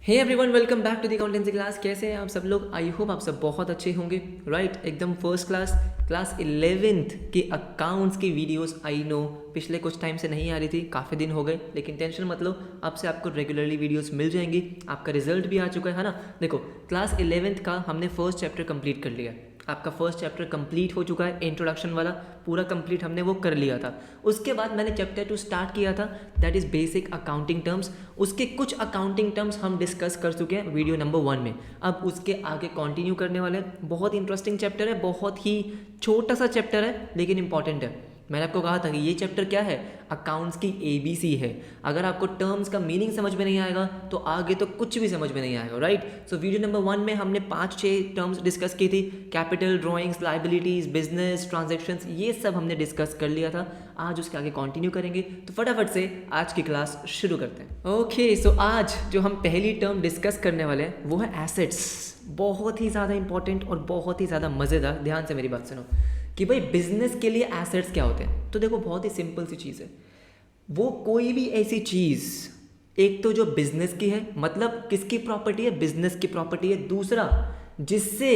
Hey everyone, welcome back to the accountancy class. कैसे हैं आप सब लोग? आई होप आप सब बहुत अच्छे होंगे, राइट? एकदम फर्स्ट क्लास 11th की अकाउंट्स की वीडियोस आई नो पिछले कुछ टाइम से नहीं आ रही थी, काफ़ी दिन हो गए, लेकिन टेंशन मत लो, अब से आपको रेगुलरली वीडियोस मिल जाएंगी। आपका रिजल्ट भी आ चुका है ना। देखो, क्लास 11th का हमने फर्स्ट चैप्टर कंप्लीट कर लिया। आपका फर्स्ट चैप्टर कंप्लीट हो चुका है, इंट्रोडक्शन वाला पूरा कंप्लीट हमने वो कर लिया था। उसके बाद मैंने चैप्टर 2 स्टार्ट किया था, that is basic accounting terms. उसके कुछ अकाउंटिंग टर्म्स हम डिस्कस कर चुके हैं वीडियो नंबर 1 में। अब उसके आगे कंटिन्यू करने वाले हैं। बहुत इंटरेस्टिंग चैप्टर है, बहुत ही छोटा सा चैप्टर है लेकिन इंपॉर्टेंट है। मैंने आपको कहा था कि ये चैप्टर क्या है, अकाउंट्स की ABC है। अगर आपको टर्म्स का मीनिंग समझ में नहीं आएगा तो आगे तो कुछ भी समझ में नहीं आएगा, राइट? सो वीडियो नंबर 1 में हमने 5-6 टर्म्स डिस्कस की थी। Capital, drawings, liabilities, business, transactions, ये सब हमने डिस्कस कर लिया था। आज उसके आगे कंटिन्यू करेंगे, तो फटाफट से आज की क्लास शुरू करते हैं। ओके, सो आज जो हम पहली टर्म डिस्कस करने वाले हैं वो है एसेट्स। बहुत ही ज़्यादा इंपॉर्टेंट और बहुत ही ज़्यादा मज़ेदार। ध्यान से मेरी बात सुनो कि भाई बिजनेस के लिए एसेट्स क्या होते हैं। तो देखो, बहुत ही सिंपल सी चीज़ है, वो कोई भी ऐसी चीज़, एक तो जो बिजनेस की है, मतलब किसकी प्रॉपर्टी है, बिजनेस की प्रॉपर्टी है। दूसरा, जिससे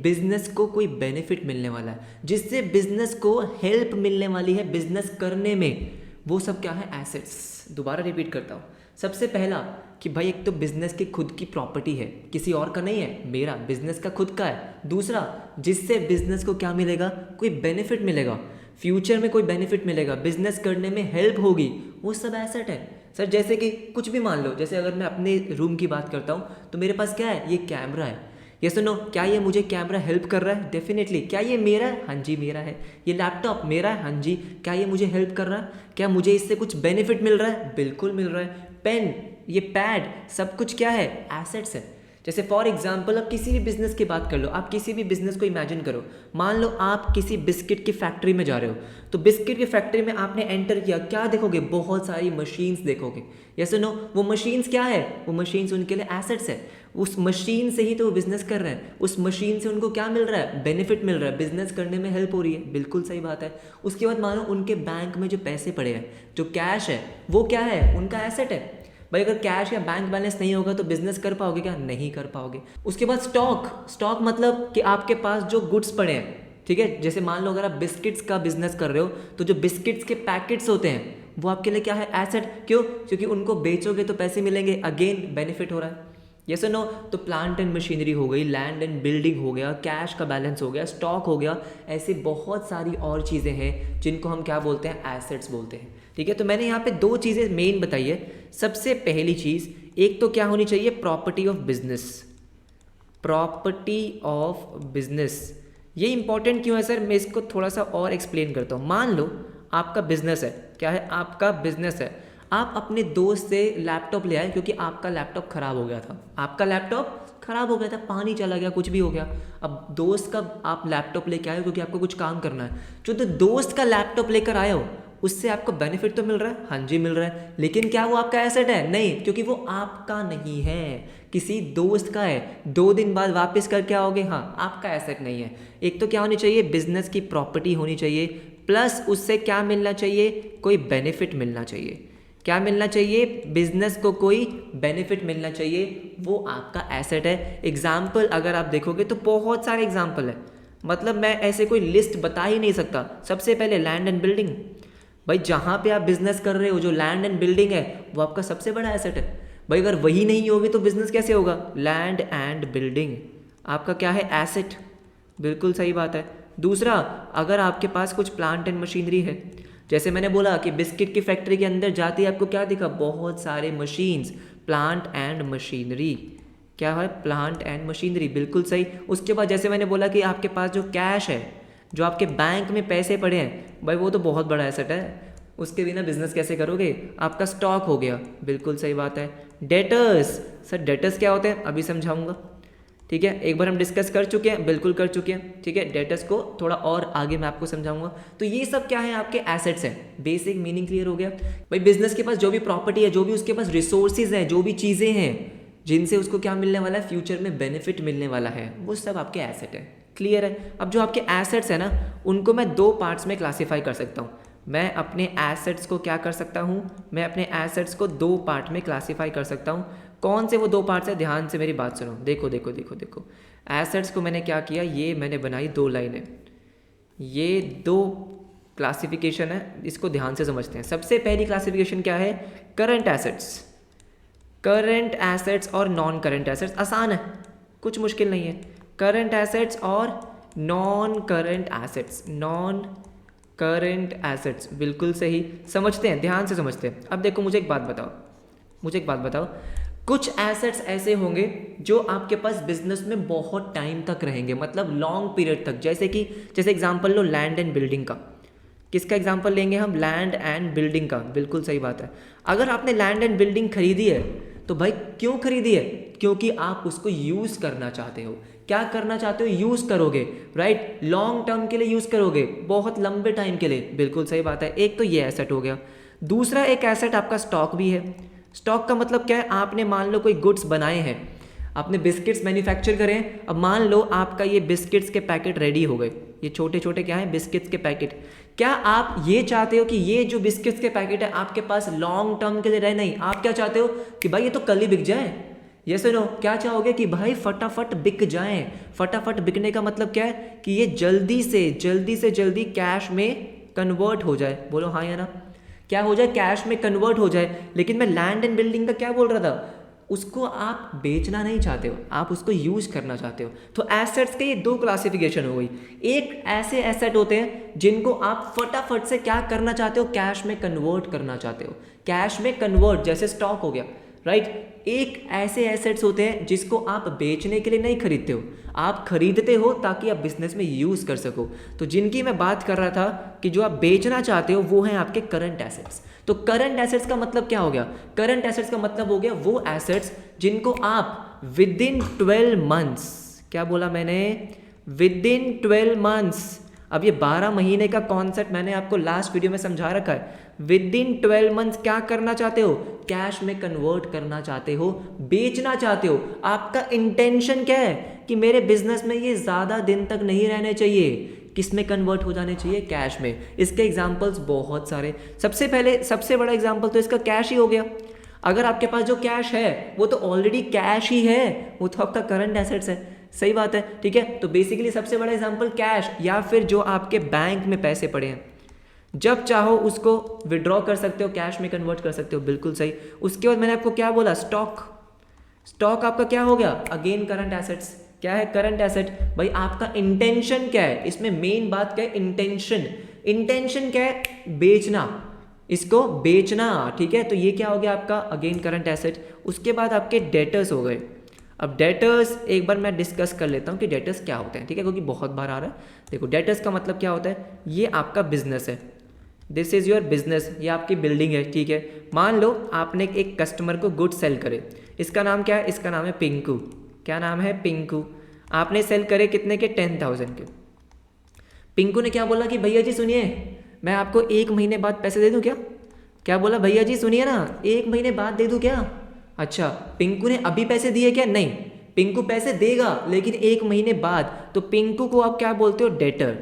बिजनेस को कोई बेनिफिट मिलने वाला है, जिससे बिजनेस को हेल्प मिलने वाली है बिजनेस करने में, वो सब क्या है, एसेट्स। दोबारा रिपीट करता हूँ। सबसे पहला कि भाई एक तो बिजनेस की खुद की प्रॉपर्टी है, किसी और का नहीं है, मेरा बिजनेस का खुद का है। दूसरा, जिससे बिजनेस को क्या मिलेगा, कोई बेनिफिट मिलेगा, फ्यूचर में कोई बेनिफिट मिलेगा, बिजनेस करने में हेल्प होगी, वो सब एसेट है। सर जैसे कि कुछ भी मान लो, जैसे अगर मैं अपने रूम की बात करता हूँ तो मेरे पास क्या है, ये कैमरा है। ये सुनो, क्या ये मुझे कैमरा हेल्प कर रहा है? डेफिनेटली। क्या ये मेरा है? हाँ जी मेरा है। ये लैपटॉप मेरा है? हाँ जी। क्या ये मुझे हेल्प कर रहा है? क्या मुझे इससे कुछ बेनिफिट मिल रहा है? बिल्कुल मिल रहा है। पेन, ये पैड, सब कुछ क्या है, एसेट्स है। जैसे फॉर एग्जाम्पल, आप किसी भी बिजनेस की बात कर लो, आप किसी भी बिजनेस को इमेजिन करो। मान लो आप किसी बिस्किट की फैक्ट्री में जा रहे हो, तो बिस्किट की फैक्ट्री में आपने एंटर किया, क्या देखोगे, बहुत सारी मशीन्स देखोगे। यस नो, वो मशीन्स क्या है, वो मशीन्स उनके लिए एसेट्स है। उस मशीन से ही तो वो बिजनेस कर रहे हैं, उस मशीन से उनको क्या मिल रहा है, बेनिफिट मिल रहा है, बिजनेस करने में हेल्प हो रही है। बिल्कुल सही बात है। उसके बाद मानो उनके बैंक में जो पैसे पड़े हैं, जो कैश है, वो क्या है, उनका एसेट है। भाई अगर कैश या बैंक बैलेंस नहीं होगा तो बिजनेस कर पाओगे क्या? नहीं कर पाओगे। उसके बाद स्टॉक मतलब कि आपके पास जो गुड्स पड़े हैं, ठीक है। जैसे मान लो अगर आप बिस्किट्स का बिजनेस कर रहे हो तो जो बिस्किट्स के पैकेट्स होते हैं वो आपके लिए क्या है, एसेट। क्यों? क्योंकि उनको बेचोगे तो पैसे मिलेंगे, अगेन बेनिफिट हो रहा है। यस और नो? तो प्लांट एंड मशीनरी हो गई, लैंड एंड बिल्डिंग हो गया, कैश का बैलेंस हो गया, स्टॉक हो गया, ऐसी बहुत सारी और चीज़ें हैं जिनको हम क्या बोलते हैं, एसेट्स बोलते हैं। ठीक है, तो मैंने यहाँ पे 2 चीज़ें मेन बताई है। सबसे पहली चीज़, एक तो क्या होनी चाहिए, property of business. Property of business, ये इंपॉर्टेंट क्यों है सर? मैं इसको थोड़ा सा और एक्सप्लेन करता हूँ। मान लो आपका बिजनेस है, क्या है, आपका बिजनेस है। आप अपने दोस्त से लैपटॉप ले आए क्योंकि आपका लैपटॉप ख़राब हो गया था। आपका लैपटॉप ख़राब हो गया था, पानी चला गया, कुछ भी हो गया। अब दोस्त का आप लैपटॉप लेके आए हो क्योंकि आपको कुछ काम करना है। जो तो दोस्त का लैपटॉप लेकर आए हो, उससे आपको बेनिफिट तो मिल रहा है, हाँ जी मिल रहा है, लेकिन क्या वो आपका एसेट है? नहीं, क्योंकि वो आपका नहीं है, किसी दोस्त का है। 2 दिन बाद वापस करके आओगे, हाँ, आपका एसेट नहीं है। एक तो क्या होनी चाहिए, बिजनेस की प्रॉपर्टी होनी चाहिए, प्लस उससे क्या मिलना चाहिए, कोई बेनिफिट मिलना चाहिए। क्या मिलना चाहिए, बिजनेस को कोई बेनिफिट मिलना चाहिए, वो आपका एसेट है। एग्जाम्पल अगर आप देखोगे तो बहुत सारे एग्जाम्पल है, मतलब मैं ऐसे कोई लिस्ट बता ही नहीं सकता। सबसे पहले लैंड एंड बिल्डिंग। भाई जहाँ पे आप बिजनेस कर रहे हो, जो लैंड एंड बिल्डिंग है, वो आपका सबसे बड़ा एसेट है। भाई अगर वही नहीं होगी तो बिजनेस कैसे होगा? लैंड एंड बिल्डिंग आपका क्या है, एसेट। बिल्कुल सही बात है। दूसरा, अगर आपके पास कुछ प्लांट एंड मशीनरी है, जैसे मैंने बोला कि बिस्किट की फैक्ट्री के अंदर जाते ही आपको क्या दिखा, बहुत सारे मशीन्स, प्लांट एंड मशीनरी। क्या है, प्लांट एंड मशीनरी, बिल्कुल सही। उसके बाद जैसे मैंने बोला कि आपके पास जो कैश है, जो आपके बैंक में पैसे पड़े हैं, भाई वो तो बहुत बड़ा एसेट है, उसके बिना बिजनेस कैसे करोगे। आपका स्टॉक हो गया, बिल्कुल सही बात है। डेटर्स, सर डेटर्स क्या होते हैं, अभी समझाऊंगा, ठीक है। एक बार हम डिस्कस कर चुके हैं, बिल्कुल कर चुके हैं, ठीक है। डेटर्स को थोड़ा और आगे मैं आपको समझाऊंगा। तो ये सब क्या है, आपके एसेट्स हैं। बेसिक मीनिंग क्लियर हो गया। भाई बिजनेस के पास जो भी प्रॉपर्टी है, जो भी उसके पास रिसोर्सेज हैं, जो भी चीज़ें हैं जिनसे उसको क्या मिलने वाला है, फ्यूचर में बेनिफिट मिलने वाला है, वो सब आपके एसेट है। क्लियर है? अब जो आपके एसेट्स है ना, उनको मैं 2 पार्ट्स में क्लासीफाई कर सकता हूँ। मैं अपने एसेट्स को क्या कर सकता हूँ, मैं अपने एसेट्स को 2 पार्ट में क्लासीफाई कर सकता हूँ। कौन से वो दो पार्ट्स है, ध्यान से मेरी बात सुनो, देखो देखो देखो देखो। एसेट्स को मैंने क्या किया, ये मैंने बनाई दो लाइनें, ये दो क्लासिफिकेशन है, इसको ध्यान से समझते हैं। सबसे पहली क्लासिफिकेशन क्या है, करंट एसेट्स। करंट एसेट्स और नॉन करंट एसेट्स, आसान है, कुछ मुश्किल नहीं है। करंट एसेट्स और non current assets, non current assets, बिल्कुल सही। समझते हैं, ध्यान से समझते हैं। अब देखो मुझे एक बात बताओ, कुछ एसेट्स ऐसे होंगे जो आपके पास बिजनेस में बहुत टाइम तक रहेंगे, मतलब लॉन्ग पीरियड तक। जैसे example low land and building का। किसका एग्जांपल लेंगे हम, लैंड एंड बिल्डिंग का, बिल्कुल सही बात है। अगर आपने लैंड एंड बिल्डिंग खरीदी है तो भाई क्यों खरीदी है, क्योंकि आप उसको यूज करना चाहते हो। क्या करना चाहते हो, यूज करोगे, राइट, लॉन्ग टर्म के लिए यूज करोगे, बहुत लंबे टाइम के लिए, बिल्कुल सही बात है। एक तो ये एसेट हो गया। दूसरा एक एसेट आपका स्टॉक भी है। स्टॉक का मतलब क्या है, आपने मान लो कोई गुड्स बनाए हैं, आपने बिस्किट्स मैन्युफैक्चर करें, अब मान लो आपका ये बिस्किट्स के पैकेट रेडी हो गए, ये छोटे छोटे क्या हैं, बिस्किट्स के पैकेट। क्या आप ये चाहते हो कि ये जो बिस्किट्स के पैकेट है आपके पास लॉन्ग टर्म के लिए रहे, नहीं, आप क्या चाहते हो कि भाई ये तो कल ही बिक जाए। ये सुनो, क्या चाहोगे कि भाई फटाफट बिक जाएं। फटाफट बिकने का मतलब क्या है कि ये जल्दी से जल्दी कैश में कन्वर्ट हो जाए। बोलो हाँ या ना, क्या हो जाए, कैश में कन्वर्ट हो जाए। लेकिन मैं लैंड एंड बिल्डिंग का क्या बोल रहा था, उसको आप बेचना नहीं चाहते हो, आप उसको यूज करना चाहते हो। तो एसेट्स के ये दो क्लासिफिकेशन हो गई। एक ऐसे एसेट होते हैं जिनको आप फटाफट से क्या करना चाहते हो, कैश में कन्वर्ट करना चाहते हो, कैश में कन्वर्ट, जैसे स्टॉक हो गया, राइट। एक ऐसे एसेट्स होते हैं जिसको आप बेचने के लिए नहीं खरीदते हो, आप खरीदते हो ताकि आप बिजनेस में यूज कर सको। तो जिनकी मैं बात कर रहा था कि जो आप बेचना चाहते हो वो हैं आपके करंट एसेट्स। तो करंट एसेट्स का मतलब क्या हो गया, करंट एसेट्स का मतलब हो गया वो एसेट्स जिनको आप विद इन 12 मंथ्स, क्या बोला मैंने, विद इन 12 मंथ्स। अब ये 12 महीने का कॉन्सेप्ट मैंने आपको लास्ट वीडियो में समझा रखा है। विद इन 12 मंथ्स क्या करना चाहते हो, कैश में कन्वर्ट करना चाहते हो, बेचना चाहते हो। आपका इंटेंशन क्या है कि मेरे बिजनेस में ये ज़्यादा दिन तक नहीं रहने चाहिए, किस में कन्वर्ट हो जाने चाहिए, कैश में। इसके एग्जाम्पल्स बहुत सारे, सबसे बड़ा एग्जाम्पल तो इसका कैश ही हो गया। अगर आपके पास जो कैश है वो तो ऑलरेडी कैश ही है, वो तो आपका करंट एसेट्स है, सही बात है, ठीक है। तो बेसिकली सबसे बड़ा एग्जाम्पल कैश, या फिर जो आपके बैंक में पैसे पड़े हैं, जब चाहो उसको विड्रॉ कर सकते हो, कैश में कन्वर्ट कर सकते हो, बिल्कुल सही। उसके बाद मैंने आपको क्या बोला, स्टॉक आपका क्या हो गया, अगेन करंट एसेट्स। क्या है करंट एसेट, भाई आपका इंटेंशन क्या है, इसमें मेन बात क्या है, इंटेंशन क्या है, बेचना, इसको बेचना, ठीक है। तो ये क्या हो गया आपका अगेन करंट एसेट। उसके बाद आपके डेटर्स हो गए। अब डेटर्स एक बार मैं डिस्कस कर लेता हूँ कि डेटर्स क्या होते हैं, ठीक है, क्योंकि बहुत बार आ रहा है। देखो डेटर्स का मतलब क्या होता है, ये आपका बिजनेस है, दिस इज़ योर बिजनेस, ये आपकी बिल्डिंग है, ठीक है। मान लो आपने एक कस्टमर को गुड सेल करे, इसका नाम क्या है, इसका नाम है पिंकू। क्या नाम है, पिंकू। आपने सेल करे कितने के, 10,000 के। पिंकू ने क्या बोला कि भैया जी सुनिए, मैं आपको 1 महीने बाद पैसे दे दूं क्या। क्या बोला, भैया जी सुनिए ना, 1 महीने बाद दे दूं क्या। अच्छा, पिंकू ने अभी पैसे दिए क्या, नहीं, पिंकू पैसे देगा लेकिन 1 महीने बाद। तो पिंकू को आप क्या बोलते हो, डेटर।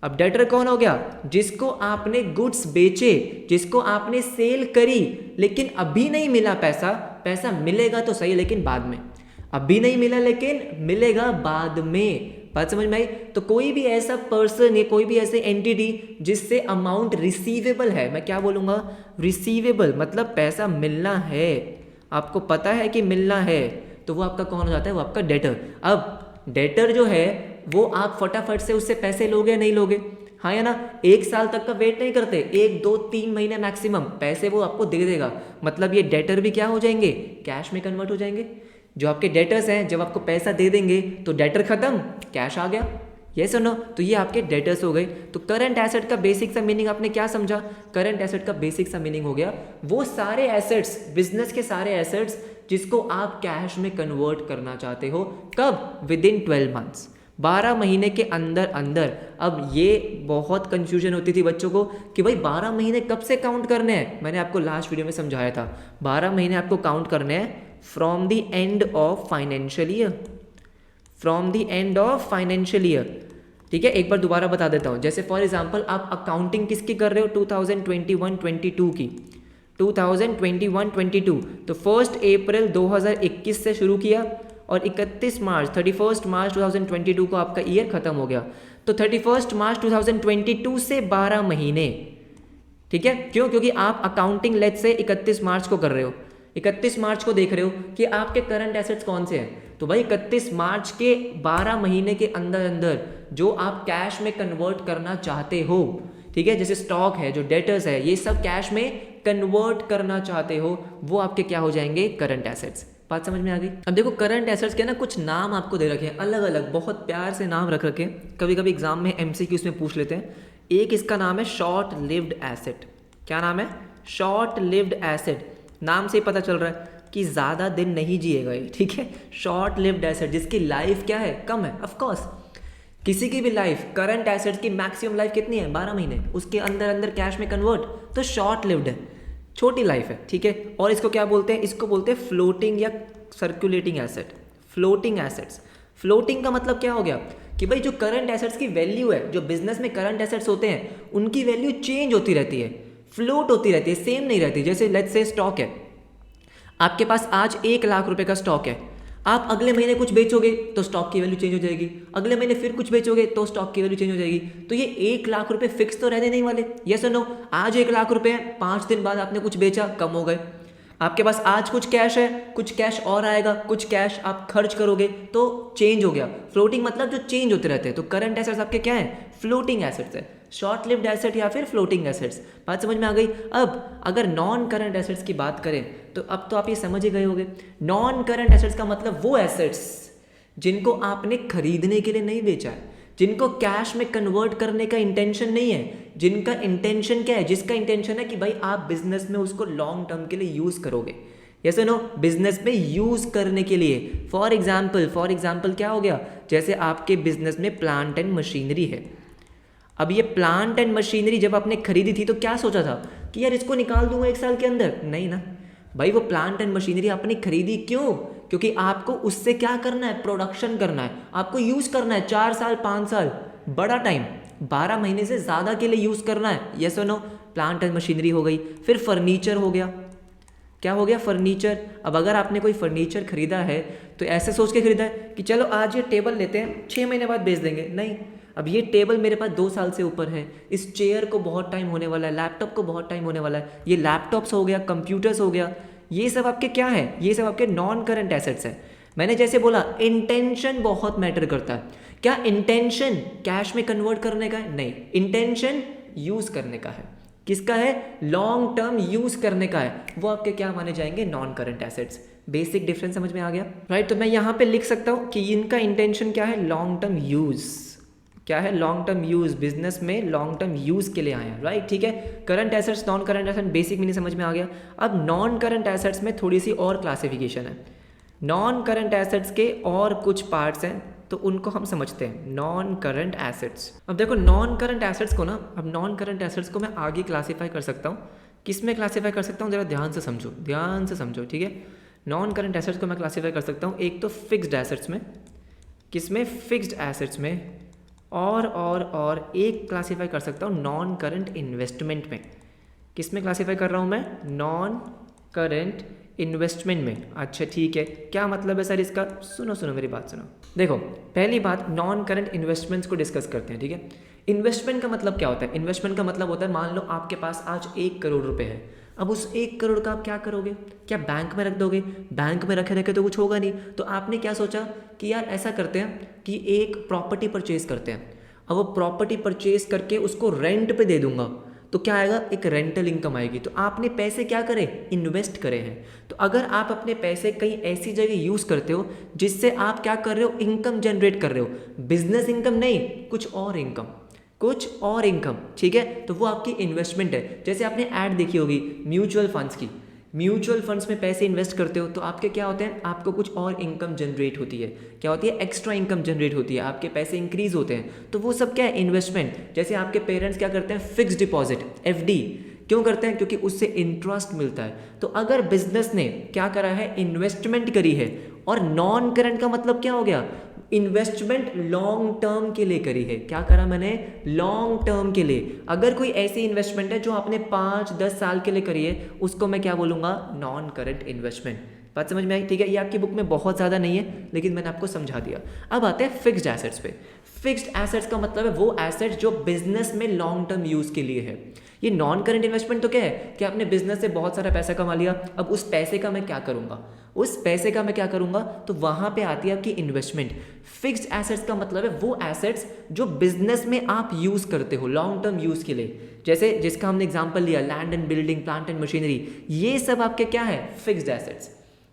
अब डेटर कौन हो गया, जिसको आपने गुड्स बेचे, जिसको आपने सेल करी, लेकिन अभी नहीं मिला पैसा मिलेगा तो सही लेकिन बाद में, अभी नहीं मिला लेकिन मिलेगा बाद में। बात समझ में आई। तो कोई भी ऐसा पर्सन या कोई भी ऐसे एंटिटी जिससे अमाउंट रिसीवेबल है, मैं क्या बोलूँगा, रिसीवेबल, मतलब पैसा मिलना है, आपको पता है कि मिलना है, तो वो आपका कौन हो जाता है, वो आपका डेटर। अब डेटर जो है वो आप फटाफट से उससे पैसे लोगे नहीं लोगे, हाँ या ना। 1 साल तक का वेट नहीं करते, 1, 2, 3 महीने मैक्सिमम, पैसे वो आपको दे देगा। मतलब ये डेटर भी क्या हो जाएंगे, कैश में कन्वर्ट हो जाएंगे। जो आपके डेटर्स हैं जब आपको पैसा दे देंगे तो डेटर खत्म, कैश आ गया, ये सुनो। तो ये आपके डेटर्स हो गए। तो करंट एसेट का बेसिक सा मीनिंग आपने क्या समझा, करंट एसेट का बेसिक सा मीनिंग हो गया वो सारे एसेट्स, बिजनेस के सारे एसेट्स जिसको आप कैश में कन्वर्ट करना चाहते हो। कब, विद इन 12 मंथ्स, 12 महीने के अंदर अंदर। अब ये बहुत कंफ्यूजन होती थी बच्चों को कि भाई 12 महीने कब से काउंट करने हैं। मैंने आपको लास्ट वीडियो में समझाया था, 12 महीने आपको काउंट करने हैं from the end of financial year, from the end of financial year, ठीक है। एक बार दोबारा बता देता हूँ। जैसे फॉर एग्जांपल आप अकाउंटिंग किसकी कर रहे हो, 2021-22 की, 2021-22, तो 1 अप्रैल 2021 से शुरू किया और 31 मार्च 2022 को आपका ईयर खत्म हो गया। तो 31 मार्च 2022 से 12 महीने, ठीक है। क्यों? क्योंकि आप अकाउंटिंग लेट से 31 मार्च को कर रहे हो, 31 मार्च को देख रहे हो कि आपके करंट एसेट्स कौन से हैं। तो भाई 31 मार्च के 12 महीने के अंदर अंदर जो आप कैश में कन्वर्ट करना चाहते हो, ठीक है, जैसे स्टॉक है, जो डेटर्स है, ये सब कैश में कन्वर्ट करना चाहते हो, वो आपके क्या हो जाएंगे? Current assets. बात समझ में आ गई? अब देखो करंट एसेट्स के ना कुछ नाम आपको दे रखे हैं अलग अलग, बहुत प्यार से नाम रख रखे हैं। कभी कभी एग्जाम में MCQs में पूछ लेते हैं। एक इसका नाम है शॉर्ट लिव्ड एसेट। क्या नाम है? Short lived asset. नाम से ही पता चल रहा है कि ज़्यादा दिन नहीं जिएगा ये, ठीक है। शॉर्ट लिव्ड एसेट, जिसकी लाइफ क्या है? कम है। ऑफ कोर्स किसी की भी लाइफ, करंट एसेट्स की मैक्सिमम लाइफ कितनी है? 12 महीने। उसके अंदर अंदर कैश में कन्वर्ट, तो शॉर्ट लिव्ड है, छोटी लाइफ है, ठीक है। और इसको क्या बोलते हैं? इसको बोलते हैं फ्लोटिंग या circulating asset. Floating assets. Floating का मतलब क्या हो गया कि भाई जो करंट एसेट्स की वैल्यू है, जो बिजनेस में करंट एसेट्स होते हैं, उनकी वैल्यू चेंज होती रहती है, फ्लोट होती रहती है, सेम नहीं रहती। जैसे लेट्स से स्टॉक है, आपके पास आज 1 लाख रुपए का स्टॉक है, आप अगले महीने कुछ बेचोगे तो स्टॉक की वैल्यू चेंज हो जाएगी, अगले महीने फिर कुछ बेचोगे तो स्टॉक की वैल्यू चेंज हो जाएगी। तो ये 1 लाख रुपए फिक्स तो रहने नहीं वाले। यस और नो? आज 1 लाख रुपए है, 5 दिन बाद आपने कुछ बेचा, कम हो गए। आपके पास आज कुछ कैश है, कुछ कैश और आएगा, कुछ कैश आप खर्च करोगे तो चेंज हो गया। फ्लोटिंग मतलब जो चेंज होते रहते हैं। तो करंट एसेट्स आपके क्या है? फ्लोटिंग एसेट्स है। शॉर्ट लिव्ड एसेट या फिर फ्लोटिंग एसेट्स। बात समझ में आ गई? अब अगर नॉन करंट एसेट्स की बात करें तो अब तो आप ये समझ ही गए होंगे। नॉन करंट एसेट्स का मतलब वो एसेट्स जिनको आपने खरीदने के लिए नहीं बेचा है, जिनको कैश में कन्वर्ट करने का इंटेंशन नहीं है, जिनका इंटेंशन क्या है? जिसका इंटेंशन है कि भाई आप बिजनेस में उसको लॉन्ग टर्म के लिए यूज करोगे। यस और नो? बिजनेस में यूज करने के लिए। फॉर एग्जाम्पल क्या हो गया? जैसे आपके बिजनेस में प्लांट एंड मशीनरी है। अब ये प्लांट एंड मशीनरी जब आपने खरीदी थी तो क्या सोचा था कि यार इसको निकाल दूंगा 1 साल के अंदर? नहीं ना भाई, वो प्लांट एंड मशीनरी आपने खरीदी क्यों? क्योंकि आपको उससे क्या करना है? प्रोडक्शन करना है, आपको यूज करना है 4 साल 5 साल, बड़ा टाइम, 12 महीने से ज़्यादा के लिए यूज करना है। यस और नो? प्लांट एंड मशीनरी हो गई। फिर फर्नीचर हो गया। क्या हो गया? फर्नीचर। अब अगर आपने कोई फर्नीचर खरीदा है तो ऐसे सोच के खरीदा है कि चलो आज ये टेबल लेते हैं, 6 महीने बाद बेच देंगे। नहीं, अब ये टेबल मेरे पास 2 साल से ऊपर है, इस चेयर को बहुत टाइम होने वाला है, लैपटॉप को बहुत टाइम होने वाला है। ये लैपटॉप्स हो गया, कंप्यूटर्स हो गया, ये सब आपके क्या है? ये सब आपके नॉन करंट एसेट्स है। मैंने जैसे बोला इंटेंशन बहुत मैटर करता है। क्या इंटेंशन कैश में कन्वर्ट करने का है? नहीं, इंटेंशन यूज करने का है। किसका है? लॉन्ग टर्म यूज करने का है। वो आपके क्या माने जाएंगे? Non current assets. Basic difference समझ में आ गया? राइट। तो मैं यहाँ पे लिख सकता हूँ कि इनका इंटेंशन क्या है? Long term use. क्या है? Long term use. बिजनेस में लॉन्ग टर्म यूज के लिए आए हैं, राइट? ठीक है। Current assets, non current asset, basic meaning समझ में आ गया। अब नॉन करंट एसेट्स में थोड़ी सी और क्लासिफिकेशन है। नॉन करंट एसेट्स के और कुछ पार्ट्स हैं तो उनको हम समझते हैं। Non current assets. अब देखो नॉन करंट एसेट्स को ना, अब नॉन करंट एसेट्स को मैं आगे क्लासीफाई कर सकता हूँ। किस में क्लासीफाई कर सकता हूँ? जरा ध्यान से समझो, ध्यान से समझो, ठीक है। नॉन करंट एसेट्स को मैं क्लासीफाई कर सकता हूँ एक तो फिक्स्ड एसेट्स में। किसमें? फिक्स्ड एसेट्स में। और एक क्लासीफाई कर सकता हूँ नॉन करंट इन्वेस्टमेंट में। किस में क्लासीफाई कर रहा हूँ मैं? नॉन करंट इन्वेस्टमेंट में। अच्छा ठीक है, क्या मतलब है सर इसका? सुनो मेरी बात सुनो। देखो पहली बात, नॉन करंट इन्वेस्टमेंट्स को डिस्कस करते हैं, ठीक है। इन्वेस्टमेंट का मतलब क्या होता है? इन्वेस्टमेंट का मतलब होता है, मान लो आपके पास आज 1 करोड़ रुपए है। अब उस 1 करोड़ का आप क्या करोगे? क्या बैंक में रख दोगे? बैंक में रखे रखे तो कुछ होगा नहीं। तो आपने क्या सोचा कि यार ऐसा करते हैं कि एक प्रॉपर्टी परचेज करते हैं। अब वो प्रॉपर्टी परचेज करके उसको रेंट पे दे दूंगा तो क्या आएगा? एक रेंटल इनकम आएगी। तो आपने पैसे क्या करे? इन्वेस्ट करे हैं। तो अगर आप अपने पैसे कहीं ऐसी जगह यूज करते हो जिससे आप क्या कर रहे हो? इनकम जनरेट कर रहे हो, बिजनेस इनकम नहीं, कुछ और इनकम, ठीक है, तो वो आपकी इन्वेस्टमेंट है। जैसे आपने ऐड देखी होगी म्यूचुअल फंड्स की। म्यूचुअल फंड्स में पैसे इन्वेस्ट करते हो तो आपके क्या होते हैं? आपको कुछ और इनकम जनरेट होती है। क्या होती है? एक्स्ट्रा इनकम जनरेट होती है, आपके पैसे इंक्रीज होते हैं। तो वो सब क्या है? इन्वेस्टमेंट। जैसे आपके पेरेंट्स क्या करते हैं? फिक्स डिपॉजिट, FD क्यों करते हैं? क्योंकि उससे इंटरेस्ट मिलता है। तो अगर बिजनेस ने क्या करा है? इन्वेस्टमेंट करी है। और नॉन करंट का मतलब क्या हो गया? इन्वेस्टमेंट लॉन्ग टर्म के लिए करी है। क्या करा मैंने? लॉन्ग टर्म के लिए। अगर कोई ऐसी इन्वेस्टमेंट है जो आपने 5-10 साल के लिए करी है, उसको मैं क्या बोलूँगा? Non current investment. बात समझ में आई? ठीक है, ये आपकी बुक में बहुत ज़्यादा नहीं है, लेकिन मैंने आपको समझा दिया। अब आते हैं फिक्स्ड एसेट्स पे। फिक्स्ड एसेट्स का मतलब है वो एसेट्स जो बिजनेस में लॉन्ग टर्म यूज़ के लिए है। ये नॉन करंट इन्वेस्टमेंट तो क्या है कि आपने बिजनेस से बहुत सारा पैसा कमा लिया, अब उस पैसे का मैं क्या करूँगा? उस पैसे का मैं क्या करूँगा? तो वहाँ पे आती है आपकी इन्वेस्टमेंट। फिक्स्ड एसेट्स का मतलब है वो एसेट्स जो बिजनेस में आप यूज़ करते हो लॉन्ग टर्म यूज़ के लिए। जैसे जिसका हमने एग्जाम्पल लिया, land and building, plant and machinery, ये सब आपके क्या है? Fixed assets.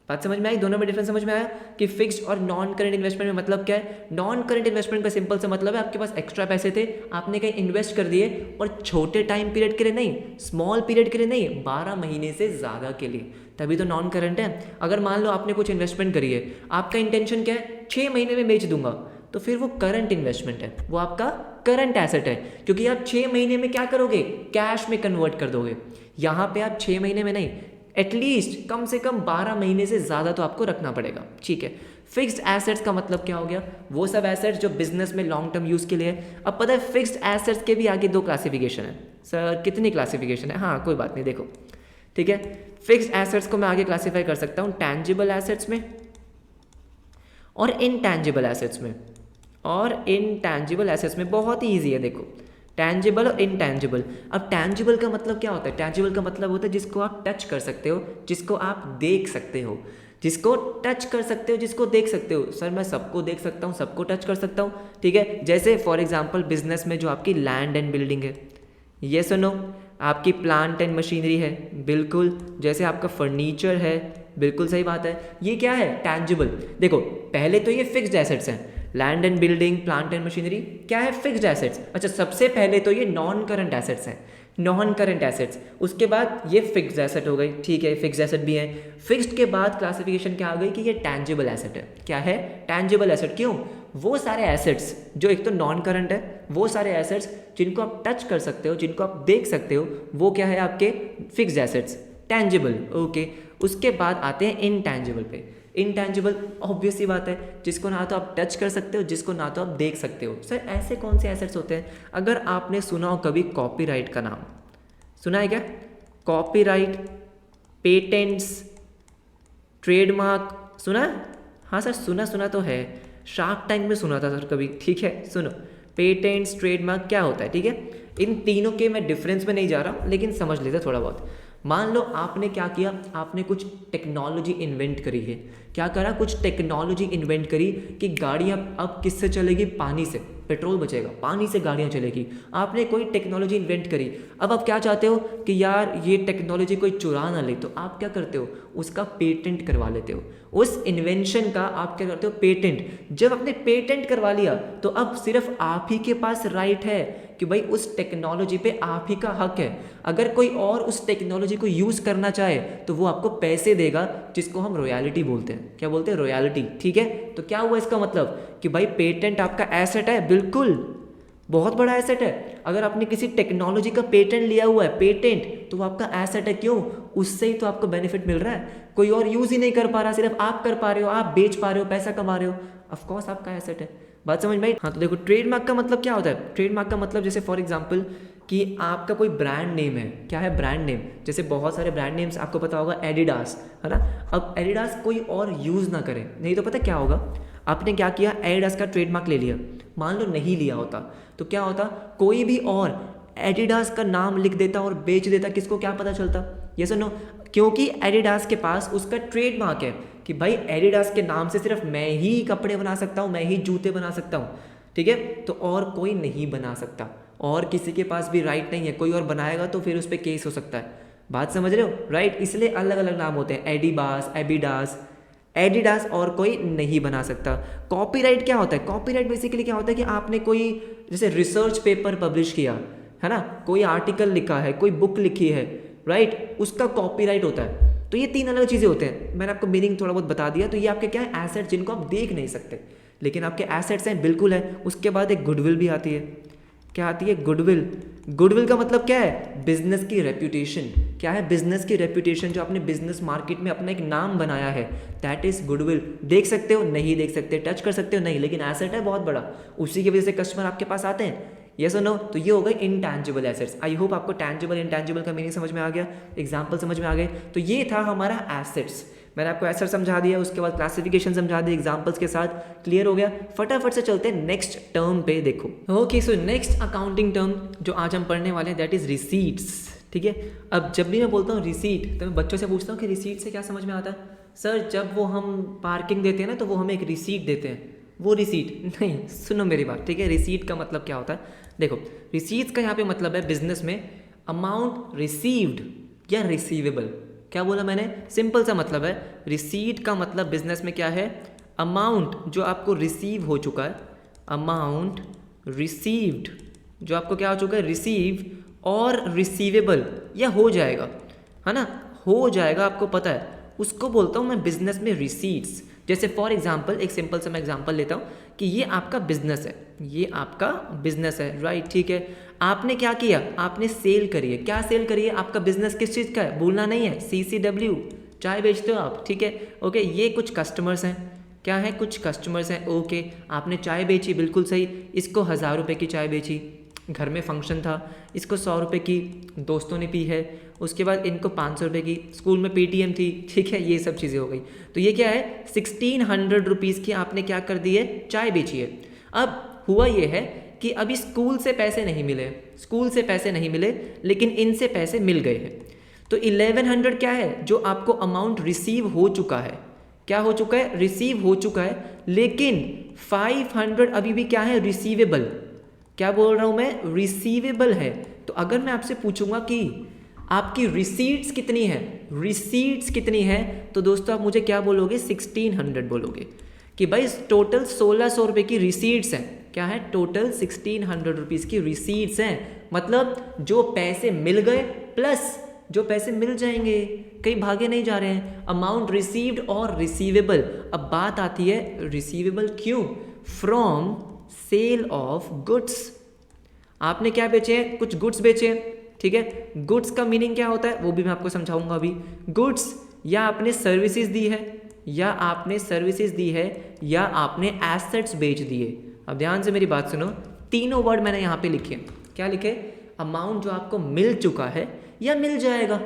बात समझ में आई? दोनों में डिफरेंस समझ में आया कि फिक्स्ड और नॉन करंट इन्वेस्टमेंट में मतलब क्या है? नॉन करंट इन्वेस्टमेंट का सिंपल सा मतलब है आपके पास एक्स्ट्रा पैसे थे, आपने कहीं इन्वेस्ट कर दिए, और छोटे टाइम पीरियड के लिए नहीं, स्मॉल पीरियड के लिए नहीं, 12 महीने से ज़्यादा के लिए, तभी तो नॉन करंट है। अगर मान लो आपने कुछ इन्वेस्टमेंट करी है, आपका इंटेंशन क्या है? 6 महीने में बेच दूंगा, तो फिर वो करंट इन्वेस्टमेंट है, वो आपका करंट एसेट है, क्योंकि आप 6 महीने में क्या करोगे? कैश में कन्वर्ट कर दोगे। यहाँ पे आप 6 महीने में नहीं, एटलीस्ट कम से कम 12 महीने से ज़्यादा तो आपको रखना पड़ेगा। ठीक है, फिक्स्ड एसेट्स का मतलब क्या हो गया? वो सब एसेट्स जो बिजनेस में लॉन्ग टर्म यूज़ के लिए है। अब पता है फिक्स्ड एसेट्स के भी आगे 2 क्लासिफिकेशन है। सर कितनी क्लासिफिकेशन है? हाँ कोई बात नहीं, देखो ठीक है, फिक्स्ड एसेट्स को मैं आगे क्लासीफाई कर सकता हूँ टैंजिबल एसेट्स में और इनटैंजिबल एसेट्स में। और इनटैंजिबल एसेट्स में बहुत ही ईजी है, देखो टैंजिबल और इनटैंजिबल। अब टैंजिबल का मतलब क्या होता है? टैंजिबल का मतलब होता है जिसको आप टच कर सकते हो, जिसको आप देख सकते हो, जिसको टच कर सकते हो, जिसको देख सकते हो। सर मैं सबको देख सकता हूँ, सबको टच कर सकता हूँ, ठीक है। जैसे फॉर एग्जांपल बिजनेस में जो आपकी लैंड एंड बिल्डिंग है, ये सुनो, आपकी प्लांट एंड मशीनरी है, बिल्कुल, जैसे आपका फर्नीचर है, बिल्कुल सही बात है, ये क्या है? टैंजिबल। देखो पहले तो ये फिक्स्ड एसेट्स हैं, land and building, plant and machinery क्या है? Fixed assets. अच्छा, सबसे पहले तो ये नॉन करंट एसेट्स हैं, नॉन करंट एसेट्स, उसके बाद ये फिक्स्ड एसेट हो गई, ठीक है, फिक्स्ड एसेट भी है। फिक्स्ड के बाद क्लासिफिकेशन क्या आ गई कि ये टैंजिबल एसेट है। क्या है? Tangible asset. क्यों? वो सारे एसेट्स जो एक तो नॉन करंट है, वो सारे एसेट्स जिनको आप टच कर सकते हो, जिनको आप देख सकते हो, वो क्या है? आपके फिक्स्ड एसेट्स, टैंजिबल। ओके, उसके बाद आते हैं इनटैंजिबल पे। इनटैंजिबल ऑब्वियस सी बात है, जिसको ना तो आप टच कर सकते हो, जिसको ना तो आप देख सकते हो। सर ऐसे कौन से एसेट्स होते हैं? अगर आपने सुना हो कभी कॉपीराइट का नाम, सुना है क्या? कॉपीराइट, पेटेंट्स, ट्रेडमार्क, सुना है? हाँ सर सुना तो है, शार्क टैंक में सुना था सर कभी, ठीक है। सुनो, पेटेंट्स, ट्रेडमार्क क्या होता है, ठीक है। इन तीनों के मैं डिफरेंस में नहीं जा रहा हूँ, लेकिन समझ लेते थोड़ा बहुत। मान लो आपने क्या किया, आपने कुछ टेक्नोलॉजी इन्वेंट करी है। क्या करा? कुछ टेक्नोलॉजी इन्वेंट करी कि गाड़ियाँ अब किससे चलेगी? पानी से, पेट्रोल बचेगा, पानी से गाड़ियाँ चलेगी। आपने कोई टेक्नोलॉजी इन्वेंट करी, अब आप क्या चाहते हो कि यार ये टेक्नोलॉजी कोई चुरा ना ले, तो आप क्या करते हो? उसका पेटेंट करवा लेते हो। उस इन्वेंशन का आप क्या करते हो? पेटेंट। जब आपने पेटेंट करवा लिया तो अब सिर्फ आप ही के पास राइट है कि भाई उस टेक्नोलॉजी पे आप ही का हक है। अगर कोई और उस टेक्नोलॉजी को यूज़ करना चाहे तो वो आपको पैसे देगा, जिसको हम रॉयल्टी बोलते हैं। क्या बोलते हैं? रॉयल्टी, ठीक है। तो क्या हुआ इसका मतलब कि भाई पेटेंट आपका एसेट है, बिल्कुल बहुत बड़ा एसेट है। अगर आपने किसी टेक्नोलॉजी का पेटेंट लिया हुआ है, पेटेंट, तो वो आपका एसेट है। क्यों? उससे ही तो आपको बेनिफिट मिल रहा है, कोई और यूज़ ही नहीं कर पा रहा, सिर्फ आप कर पा रहे हो, आप बेच पा रहे हो, पैसा कमा रहे हो, ऑफकोर्स आपका एसेट है। बात समझ में आई? हाँ, तो देखो ट्रेडमार्क का मतलब क्या होता है? ट्रेडमार्क का मतलब जैसे फॉर एग्जांपल कि आपका कोई ब्रांड नेम है। क्या है? Brand name. जैसे बहुत सारे ब्रांड नेम्स आपको पता होगा, एडिडास, है ना। अब एडिडास कोई और यूज़ ना करे, नहीं तो पता क्या होगा, आपने क्या किया, एडिडास का ट्रेडमार्क ले लिया। मान लो नहीं लिया होता तो क्या होता, कोई भी और एडिडास का नाम लिख देता और बेच देता, किसको क्या पता चलता? ये सुनो, क्योंकि एडिडास के पास उसका ट्रेडमार्क है कि भाई एडिडास के नाम से सिर्फ मैं ही कपड़े बना सकता हूँ, मैं ही जूते बना सकता हूँ, ठीक है। तो और कोई नहीं बना सकता, और किसी के पास भी राइट नहीं है। कोई और बनाएगा तो फिर उस पर केस हो सकता है। बात समझ रहे हो? राइट, इसलिए अलग अलग नाम होते हैं, एडिबास, एबिडास, एडिडास, और कोई नहीं बना सकता। कॉपीराइट क्या होता है? कॉपीराइट बेसिकली क्या होता है कि आपने कोई जैसे रिसर्च पेपर पब्लिश किया है ना, कोई आर्टिकल लिखा है, कोई बुक लिखी है, राइट, उसका कॉपीराइट होता है। तो ये 3 अलग चीज़ें होते हैं। मैंने आपको मीनिंग थोड़ा बहुत बता दिया। तो ये आपके क्या है? एसेट, जिनको आप देख नहीं सकते लेकिन आपके एसेट्स हैं, बिल्कुल है। उसके बाद एक गुडविल भी आती है। क्या आती है? गुडविल। गुडविल का मतलब क्या है? बिजनेस की रेप्यूटेशन। क्या है? बिजनेस की रेप्यूटेशन, जो आपने बिजनेस मार्केट में अपना एक नाम बनाया है, दैट इज गुडविल। देख सकते हो? नहीं देख सकते। टच कर सकते हो? नहीं, लेकिन एसेट है बहुत बड़ा, उसी की वजह से कस्टमर आपके पास आते हैं। यस और नो? तो ये हो गए इंटैंजिबल एसेट्स। आई होप आपको टैंजिबल इंटैंजिबल का मीनिंग समझ में आ गया, एग्जाम्पल समझ में आ गए। तो ये था हमारा एसेट्स। मैंने आपको एसेट समझा दिया, उसके बाद क्लासिफिकेशन समझा दी एग्जांपल्स के साथ। क्लियर हो गया? फटाफट से चलते हैं नेक्स्ट टर्म पे। देखो, okay, so next accounting term जो आज हम पढ़ने वाले हैं दैट इज रिसीट्स। ठीक है, अब जब भी मैं बोलता हूँ रिसीट, तो मैं बच्चों से पूछता हूँ कि रिसीट से क्या समझ में आता है? सर, जब वो हम पार्किंग देते हैं ना, तो वो हमें एक रिसीट देते हैं, वो रिसीट नहीं। सुनो मेरी बात, ठीक है? रिसीट का मतलब क्या होता है? देखो, रिसीट्स का यहाँ पे मतलब है बिजनेस में अमाउंट रिसीव्ड या रिसीवेबल। क्या बोला मैंने? सिंपल सा मतलब है। रिसीट का मतलब बिजनेस में क्या है? अमाउंट जो आपको रिसीव हो चुका है, अमाउंट रिसीव्ड जो आपको क्या हो चुका है? रिसीव, और रिसीवेबल या हो जाएगा, है ना? हो जाएगा, आपको पता है, उसको बोलता हूँ मैं बिजनेस में रिसीट्स। जैसे फॉर एग्जाम्पल, एक सिंपल सा मैं एग्जाम्पल लेता हूँ कि ये आपका बिजनेस है, ये आपका बिजनेस है, राइट? ठीक है, आपने क्या किया? आपने सेल करी है। क्या सेल करी है? आपका बिजनेस किस चीज़ का है? भूलना नहीं है, CCW, चाय बेचते हो आप, ठीक है? ओके, ये कुछ कस्टमर्स हैं। क्या है? कुछ कस्टमर्स हैं। ओके, आपने चाय बेची, बिल्कुल सही। इसको 1000 रुपये की चाय बेची, घर में फंक्शन था, इसको 100 रुपये की दोस्तों ने पी है, उसके बाद इनको 500 रुपये की, स्कूल में PTM थी, ठीक है? ये सब चीज़ें हो गई। तो ये क्या है? 1600 रुपीज़ की आपने क्या कर दी है? चाय बेची है। अब हुआ ये है कि अभी स्कूल से पैसे नहीं मिले, स्कूल से पैसे नहीं मिले, लेकिन इनसे पैसे मिल गए हैं। तो 1100 क्या है? जो आपको अमाउंट रिसीव हो चुका है। क्या हो चुका है? रिसीव हो चुका है, लेकिन 500 अभी भी क्या है? रिसीवेबल। क्या बोल रहा हूं मैं? रिसीवेबल है। तो अगर मैं आपसे पूछूंगा कि आपकी रिसीट्स कितनी है, रिसीट्स कितनी है, तो दोस्तों आप मुझे क्या बोलोगे? 1600 बोलोगे कि भाई टोटल 1600 रुपये की रिसीट्स हैं। क्या है? टोटल 1600 रुपीज़ की रिसीट्स हैं। मतलब जो पैसे मिल गए प्लस जो पैसे मिल जाएंगे, कहीं भागे नहीं जा रहे हैं। अमाउंट रिसीव्ड और रिसीवेबल। अब बात आती है रिसीवेबल क्यों? From sale of goods. आपने क्या बेचे? कुछ गुड्स बेचे, ठीक है? गुड्स का मीनिंग क्या होता है वो भी मैं आपको समझाऊंगा अभी। गुड्स, या आपने सर्विसेज दी है, या आपने सर्विसेज दी है, या आपने एसेट्स बेच दिए। अब ध्यान से मेरी बात सुनो, तीनों वर्ड मैंने यहाँ पे लिखे। क्या लिखे? अमाउंट जो आपको मिल चुका है या मिल जाएगा।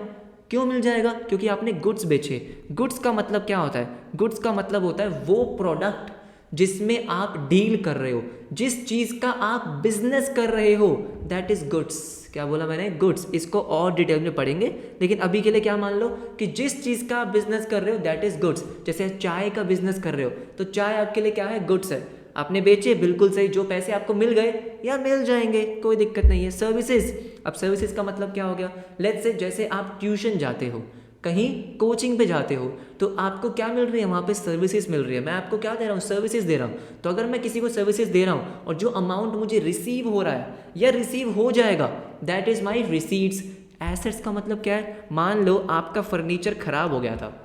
क्यों मिल जाएगा? क्योंकि आपने गुड्स बेचे। गुड्स का मतलब क्या होता है? गुड्स का मतलब होता है वो प्रोडक्ट जिसमें आप डील कर रहे हो, जिस चीज़ का आप बिजनेस कर रहे हो, दैट इज गुड्स। क्या बोला मैंने? गुड्स। इसको और डिटेल में पढ़ेंगे, लेकिन अभी के लिए क्या मान लो कि जिस चीज़ का आप बिजनेस कर रहे हो दैट इज गुड्स। जैसे चाय का बिजनेस कर रहे हो तो चाय आपके लिए क्या है? गुड्स है। आपने बेचे, बिल्कुल सही, जो पैसे आपको मिल गए या मिल जाएंगे, कोई दिक्कत नहीं है। सर्विसेज, अब सर्विसेज का मतलब क्या हो गया? लेट्स से जैसे आप ट्यूशन जाते हो, कहीं कोचिंग पे जाते हो, तो आपको क्या मिल रही है? वहाँ पे सर्विसेज मिल रही है। मैं आपको क्या दे रहा हूँ? सर्विसेज दे रहा हूँ। तो अगर मैं किसी को सर्विसेज दे रहा हूँ और जो अमाउंट मुझे रिसीव हो रहा है या रिसीव हो जाएगा, that is my receipts. Assets का मतलब क्या है? मान लो आपका फर्नीचर खराब हो गया था,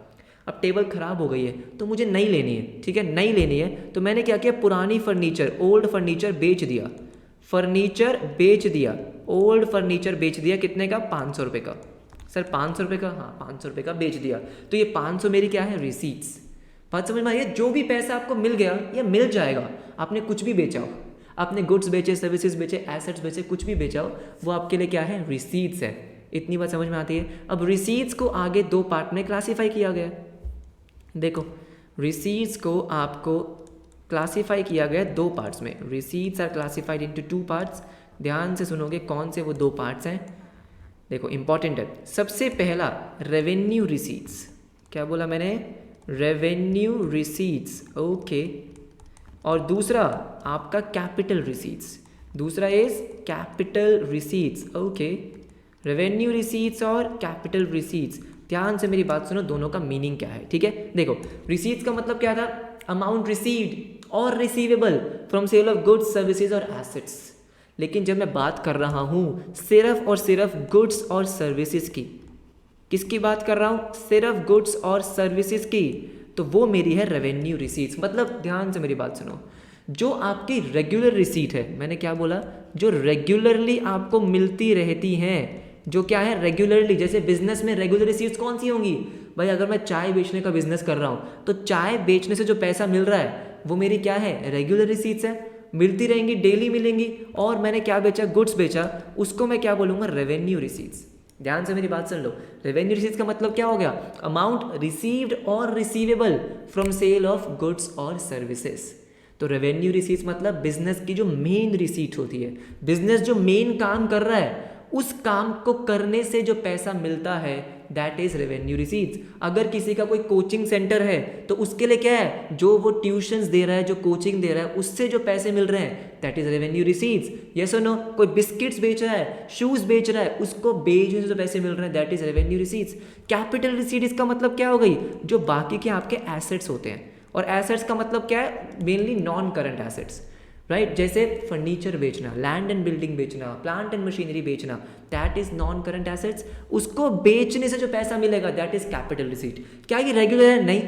अब टेबल खराब हो गई है तो मुझे नई लेनी है, ठीक है? नई लेनी है तो मैंने क्या किया? पुरानी फर्नीचर, ओल्ड फर्नीचर बेच दिया। फर्नीचर बेच दिया, ओल्ड फर्नीचर बेच दिया। कितने का? 500 रुपये का। सर 500 रुपये का? हाँ, 500 रुपये का बेच दिया। तो ये 500 मेरी क्या है? रिसीट्स। बात समझ में आई? जो भी पैसा आपको मिल गया या मिल जाएगा, आपने कुछ भी बेचा हो, आपने गुड्स बेचे, सर्विसेज बेचे, एसेट्स बेचे, कुछ भी बेचा हो, वो आपके लिए क्या है? रिसीट्स है। इतनी बात समझ में आती है? अब रिसीट्स को आगे दो पार्ट में क्लासीफाई किया गया। देखो, रिसीट्स को आपको क्लासीफाई किया गया दो पार्ट्स में। Receipts are classified into 2 parts. ध्यान से सुनोगे कौन से वो 2 पार्ट्स हैं। देखो, इंपॉर्टेंट है। सबसे पहला रेवेन्यू रिसीट्स। क्या बोला मैंने? Revenue receipts, okay. और दूसरा आपका कैपिटल रिसीट्स। दूसरा is capital receipts, okay. Revenue receipts और कैपिटल रिसीट्स। ध्यान से मेरी बात सुनो, दोनों का मीनिंग क्या है, ठीक है? देखो, रिसीट्स का मतलब क्या था? अमाउंट रिसीव्ड और receivable from sale of goods, services और एसेट्स। लेकिन जब मैं बात कर रहा हूँ सिर्फ और सिर्फ गुड्स और सर्विसेज की, किसकी बात कर रहा हूँ? सिर्फ गुड्स और सर्विसेज की, तो वो मेरी है रेवेन्यू रिसीट्स। मतलब ध्यान से मेरी बात सुनो, जो आपकी रेगुलर रिसीट है, मैंने क्या बोला, जो रेगुलरली आपको मिलती रहती हैं, जो क्या है रेगुलरली। जैसे बिजनेस में रेगुलर रिसीट्स कौन सी होंगी भाई, अगर मैं चाय बेचने का बिजनेस कर रहा हूँ तो चाय बेचने से जो पैसा मिल रहा है वो मेरी क्या है, रेगुलर रिसीट्स है, मिलती रहेंगी, डेली मिलेंगी। और मैंने क्या बेचा, गुड्स बेचा, उसको मैं क्या बोलूँगा, रेवेन्यू रिसीट्स। ध्यान से मेरी बात सुन लो, रेवेन्यू रिसीट्स का मतलब क्या हो गया, अमाउंट रिसीव्ड और receivable from sale of goods और सर्विसेज। तो रेवेन्यू रिसीट्स मतलब बिजनेस की जो मेन रिसीट होती है, बिजनेस जो मेन काम कर रहा है उस काम को करने से जो पैसा मिलता है दैट इज रेवेन्यू रिसीट्स। अगर किसी का कोई कोचिंग सेंटर है तो उसके लिए क्या है, जो वो ट्यूशंस दे रहा है, जो कोचिंग दे रहा है, उससे जो पैसे मिल रहे हैं that is revenue receipts. Yes और नो, कोई बिस्किट्स बेच रहा है, शूज बेच रहा है, उसको बेचने से जो पैसे मिल रहे हैं that is revenue receipts. Capital receipt इसका मतलब क्या हो गई, जो बाकी के आपके एसेट्स होते हैं, और एसेट्स का मतलब क्या है, mainly non current assets, right. जैसे फर्नीचर बेचना, लैंड एंड बिल्डिंग बेचना, प्लांट एंड मशीनरी बेचना, that is non current assets. उसको बेचने से जो पैसा मिलेगा दैट इज कैपिटल रिसीट। क्या ये रेगुलर है, नहीं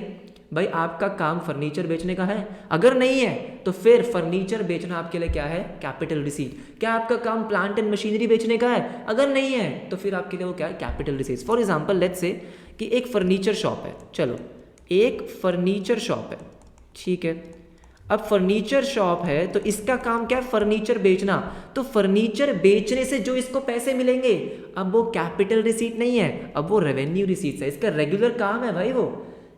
भाई। आपका काम फर्नीचर बेचने का है, अगर नहीं है तो फिर फर्नीचर बेचना आपके लिए क्या है, कैपिटल रिसीट। क्या आपका काम प्लांट एंड मशीनरी बेचने का है, अगर नहीं है तो फिर आपके लिए वो क्या है, capital receipt. For example let's say कि एक फर्नीचर शॉप है, चलो एक फर्नीचर शॉप है, ठीक है। अब फर्नीचर शॉप है तो इसका काम क्या है, फर्नीचर बेचना। तो फर्नीचर बेचने से जो इसको पैसे मिलेंगे अब वो कैपिटल रिसीट नहीं है, अब वो रेवेन्यू रिसीट्स है, इसका रेगुलर काम है भाई वो।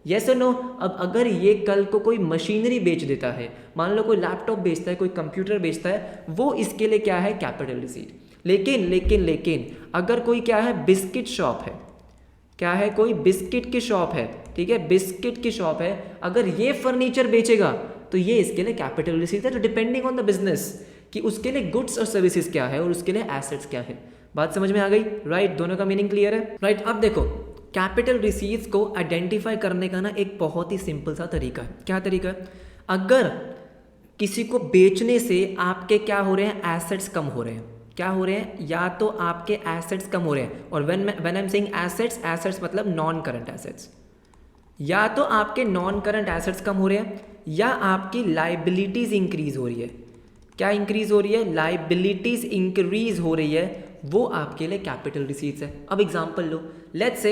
यस और नो। अब अगर ये कल को कोई मशीनरी बेच देता है, मान लो कोई लैपटॉप बेचता है, कोई कंप्यूटर बेचता है, वो इसके लिए क्या है, कैपिटल रिसीट। लेकिन लेकिन लेकिन अगर कोई क्या है, बिस्किट शॉप है, क्या है, कोई बिस्किट की शॉप है, ठीक है, बिस्किट की शॉप है, अगर ये फर्नीचर बेचेगा तो ये इसके लिए कैपिटल रिसीट है। तो डिपेंडिंग ऑन द बिजनेस कि उसके लिए गुड्स और सर्विसेज क्या है और उसके लिए एसेट्स क्या है। बात समझ में आ गई, राइट। दोनों का मीनिंग क्लियर है, राइट। अब देखो कैपिटल रिसीट्स को आइडेंटिफाई करने का ना एक बहुत ही सिंपल सा तरीका है। क्या तरीका है, अगर किसी को बेचने से आपके क्या हो रहे हैं, एसेट्स कम हो रहे हैं, क्या हो रहे हैं, या तो आपके एसेट्स कम हो रहे हैं, और when I am saying assets, assets मतलब नॉन करंट एसेट्स, या तो आपके नॉन करंट एसेट्स कम हो रहे हैं या आपकी लाइबिलिटीज इंक्रीज हो रही है। क्या इंक्रीज हो रही है, लाइबिलिटीज इंक्रीज हो रही है, वो आपके लिए कैपिटल रिसीट्स है। अब एग्जांपल लो, लेट्स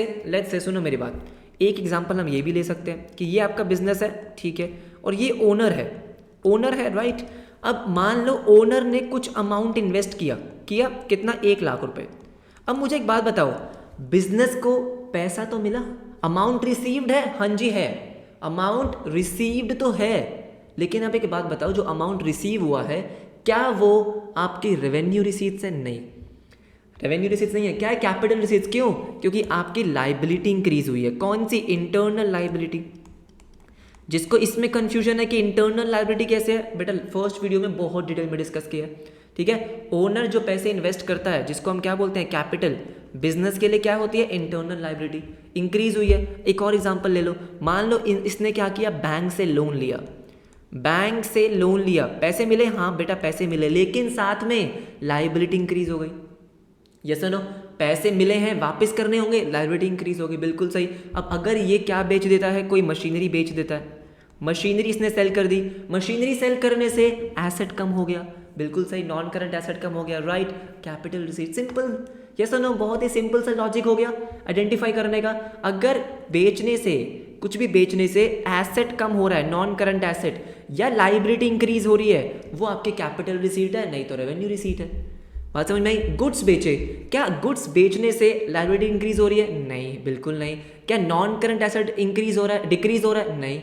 से सुनो मेरी बात, एक एग्जांपल हम ये भी ले सकते हैं कि ये आपका बिजनेस है, ठीक है, और ये ओनर है, राइट। अब मान लो ओनर ने कुछ अमाउंट इन्वेस्ट किया कितना, 1 लाख रुपए। अब मुझे एक बात बताओ, बिजनेस को पैसा तो मिला, अमाउंट रिसीव्ड है, हाँ जी है, अमाउंट रिसीव्ड तो है, लेकिन अब एक बात बताओ, जो अमाउंट रिसीव हुआ है क्या वो आपकी रेवेन्यू रिसीट्स है, नहीं, रेवेन्यू रिसीट्स नहीं है। क्या है, कैपिटल रिसीट्स। क्यों, क्योंकि आपकी लाइबिलिटी इंक्रीज हुई है। कौन सी, इंटरनल लाइबिलिटी। जिसको इसमें कंफ्यूजन है कि इंटरनल लाइबिलिटी कैसे है, बेटा फर्स्ट वीडियो में बहुत डिटेल में डिस्कस किया है, ठीक है। ओनर जो पैसे इन्वेस्ट करता है, जिसको हम क्या बोलते हैं, कैपिटल, बिजनेस के लिए क्या होती है, इंटरनल लाइबिलिटी इंक्रीज हुई है। एक और एग्जांपल ले लो, मान लो इसने क्या किया, बैंक से लोन लिया, पैसे मिले, हाँ बेटा पैसे मिले, लेकिन साथ में लाइबिलिटी इंक्रीज हो गई। यस नो, पैसे मिले हैं, वापस करने होंगे, लाइबिलिटी इंक्रीज होगी, बिल्कुल सही। अब अगर ये क्या बेच देता है, कोई मशीनरी बेच देता है, मशीनरी इसने सेल कर दी, मशीनरी सेल करने से एसेट कम हो गया, बिल्कुल सही, नॉन करंट एसेट कम हो गया, right, capital receipt. Simple, yes और नो, बहुत ही सिंपल सा लॉजिक हो गया आइडेंटिफाई करने का। अगर बेचने से, कुछ भी बेचने से एसेट कम हो रहा है, नॉन करंट एसेट, या लाइबिलिटी इंक्रीज हो रही है, वो आपकी कैपिटल रिसीट है, नहीं तो रेवेन्यू रिसीट है। बात समझ में आई। गुड्स बेचे, क्या गुड्स बेचने से लाइबिलिटी इंक्रीज हो रही है, नहीं, बिल्कुल नहीं। क्या नॉन करंट एसेट इंक्रीज हो रहा है, डिक्रीज हो रहा है, नहीं,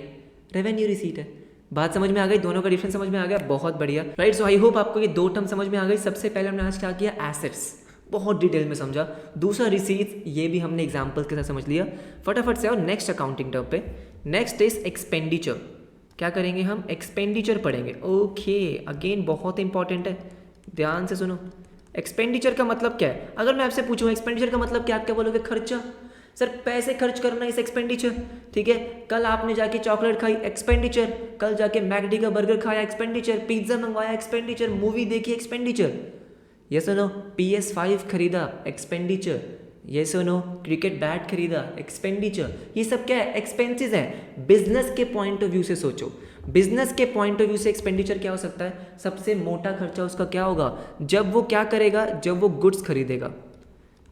रेवेन्यू रिसीट है। बात समझ में आ गई, दोनों का डिफरेंस समझ में आ गया, बहुत बढ़िया, राइट। सो आई होप आपको ये 2 टर्म समझ में आ गई। सबसे पहले हमने आज क्या किया, एसेट्स, बहुत डिटेल में समझा। दूसरा रिसीट्स, ये भी हमने एग्जांपल्स के साथ समझ लिया। फटाफट से आओ नेक्स्ट अकाउंटिंग टर्म पे। Next is expenditure. क्या करेंगे हम, एक्सपेंडिचर पढ़ेंगे। ओके, अगेन बहुत इंपॉर्टेंट है, ध्यान से सुनो। एक्सपेंडिचर का मतलब क्या है, अगर मैं आपसे पूछूं एक्सपेंडिचर का मतलब क्या, आप क्या बोलोगे, खर्चा। सर पैसे खर्च करना इस एक्सपेंडिचर, ठीक है। कल आपने जाके चॉकलेट खाई, एक्सपेंडिचर। कल जाके मैकडी का बर्गर खाया, एक्सपेंडिचर। पिज्जा मंगवाया, एक्सपेंडिचर। मूवी देखी, एक्सपेंडिचर। ये सुनो, PS5 खरीदा, एक्सपेंडिचर। ये सुनो, क्रिकेट बैट खरीदा, एक्सपेंडिचर। ये सब क्या है, एक्सपेंसेस है। बिजनेस के पॉइंट ऑफ व्यू से सोचो, बिजनेस के पॉइंट ऑफ व्यू से एक्सपेंडिचर क्या हो सकता है? सबसे मोटा खर्चा उसका क्या होगा? जब वो क्या करेगा, जब वो गुड्स खरीदेगा।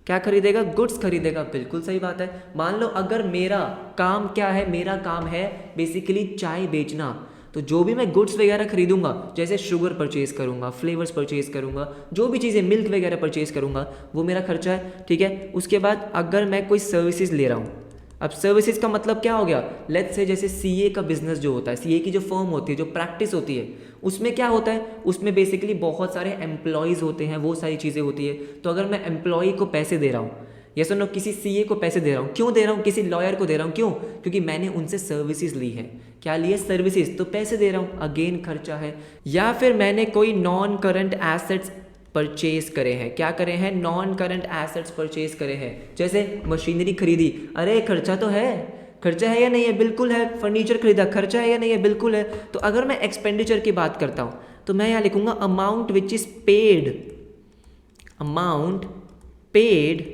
क्या खरीदेगा? गुड्स खरीदेगा। बिल्कुल सही बात है। मान लो अगर मेरा काम क्या है, मेरा काम है बेसिकली चाय बेचना, तो जो भी मैं गुड्स वगैरह खरीदूंगा, जैसे शुगर परचेज करूंगा, फ्लेवर्स परचेज करूंगा, जो भी चीज़ें मिल्क वगैरह परचेज करूंगा, वो मेरा खर्चा है, ठीक है। उसके बाद अगर मैं कोई सर्विसेज ले रहा हूँ, अब सर्विसेज का मतलब क्या हो गया? लेट्स से जैसे सीए का बिजनेस जो होता है, सीए की जो फर्म होती है, जो प्रैक्टिस होती है, उसमें क्या होता है? उसमें बेसिकली बहुत सारे एम्प्लॉयज़ होते हैं, वो सारी चीज़ें होती है। तो अगर मैं एम्प्लॉय को पैसे दे रहा हूँ, या सुनो किसी सीए को पैसे दे रहा हूँ, क्यों दे रहा हूँ? किसी लॉयर को दे रहा हूँ, क्यों? क्योंकि मैंने उनसे सर्विसेज ली है। क्या लिए? सर्विसेज, तो पैसे दे रहा हूँ, अगेन खर्चा है। या फिर मैंने कोई नॉन करंट एसेट्स परचेज करे हैं। क्या करे हैं? नॉन करंट एसेट्स परचेज करे हैं, जैसे मशीनरी खरीदी, अरे खर्चा तो है, खर्चा है या नहीं है? बिल्कुल है। फर्नीचर खरीदा, खर्चा है या नहीं है? बिल्कुल है। तो अगर मैं एक्सपेंडिचर की बात करता हूँ तो मैं यहाँ लिखूंगा amount which is paid, amount paid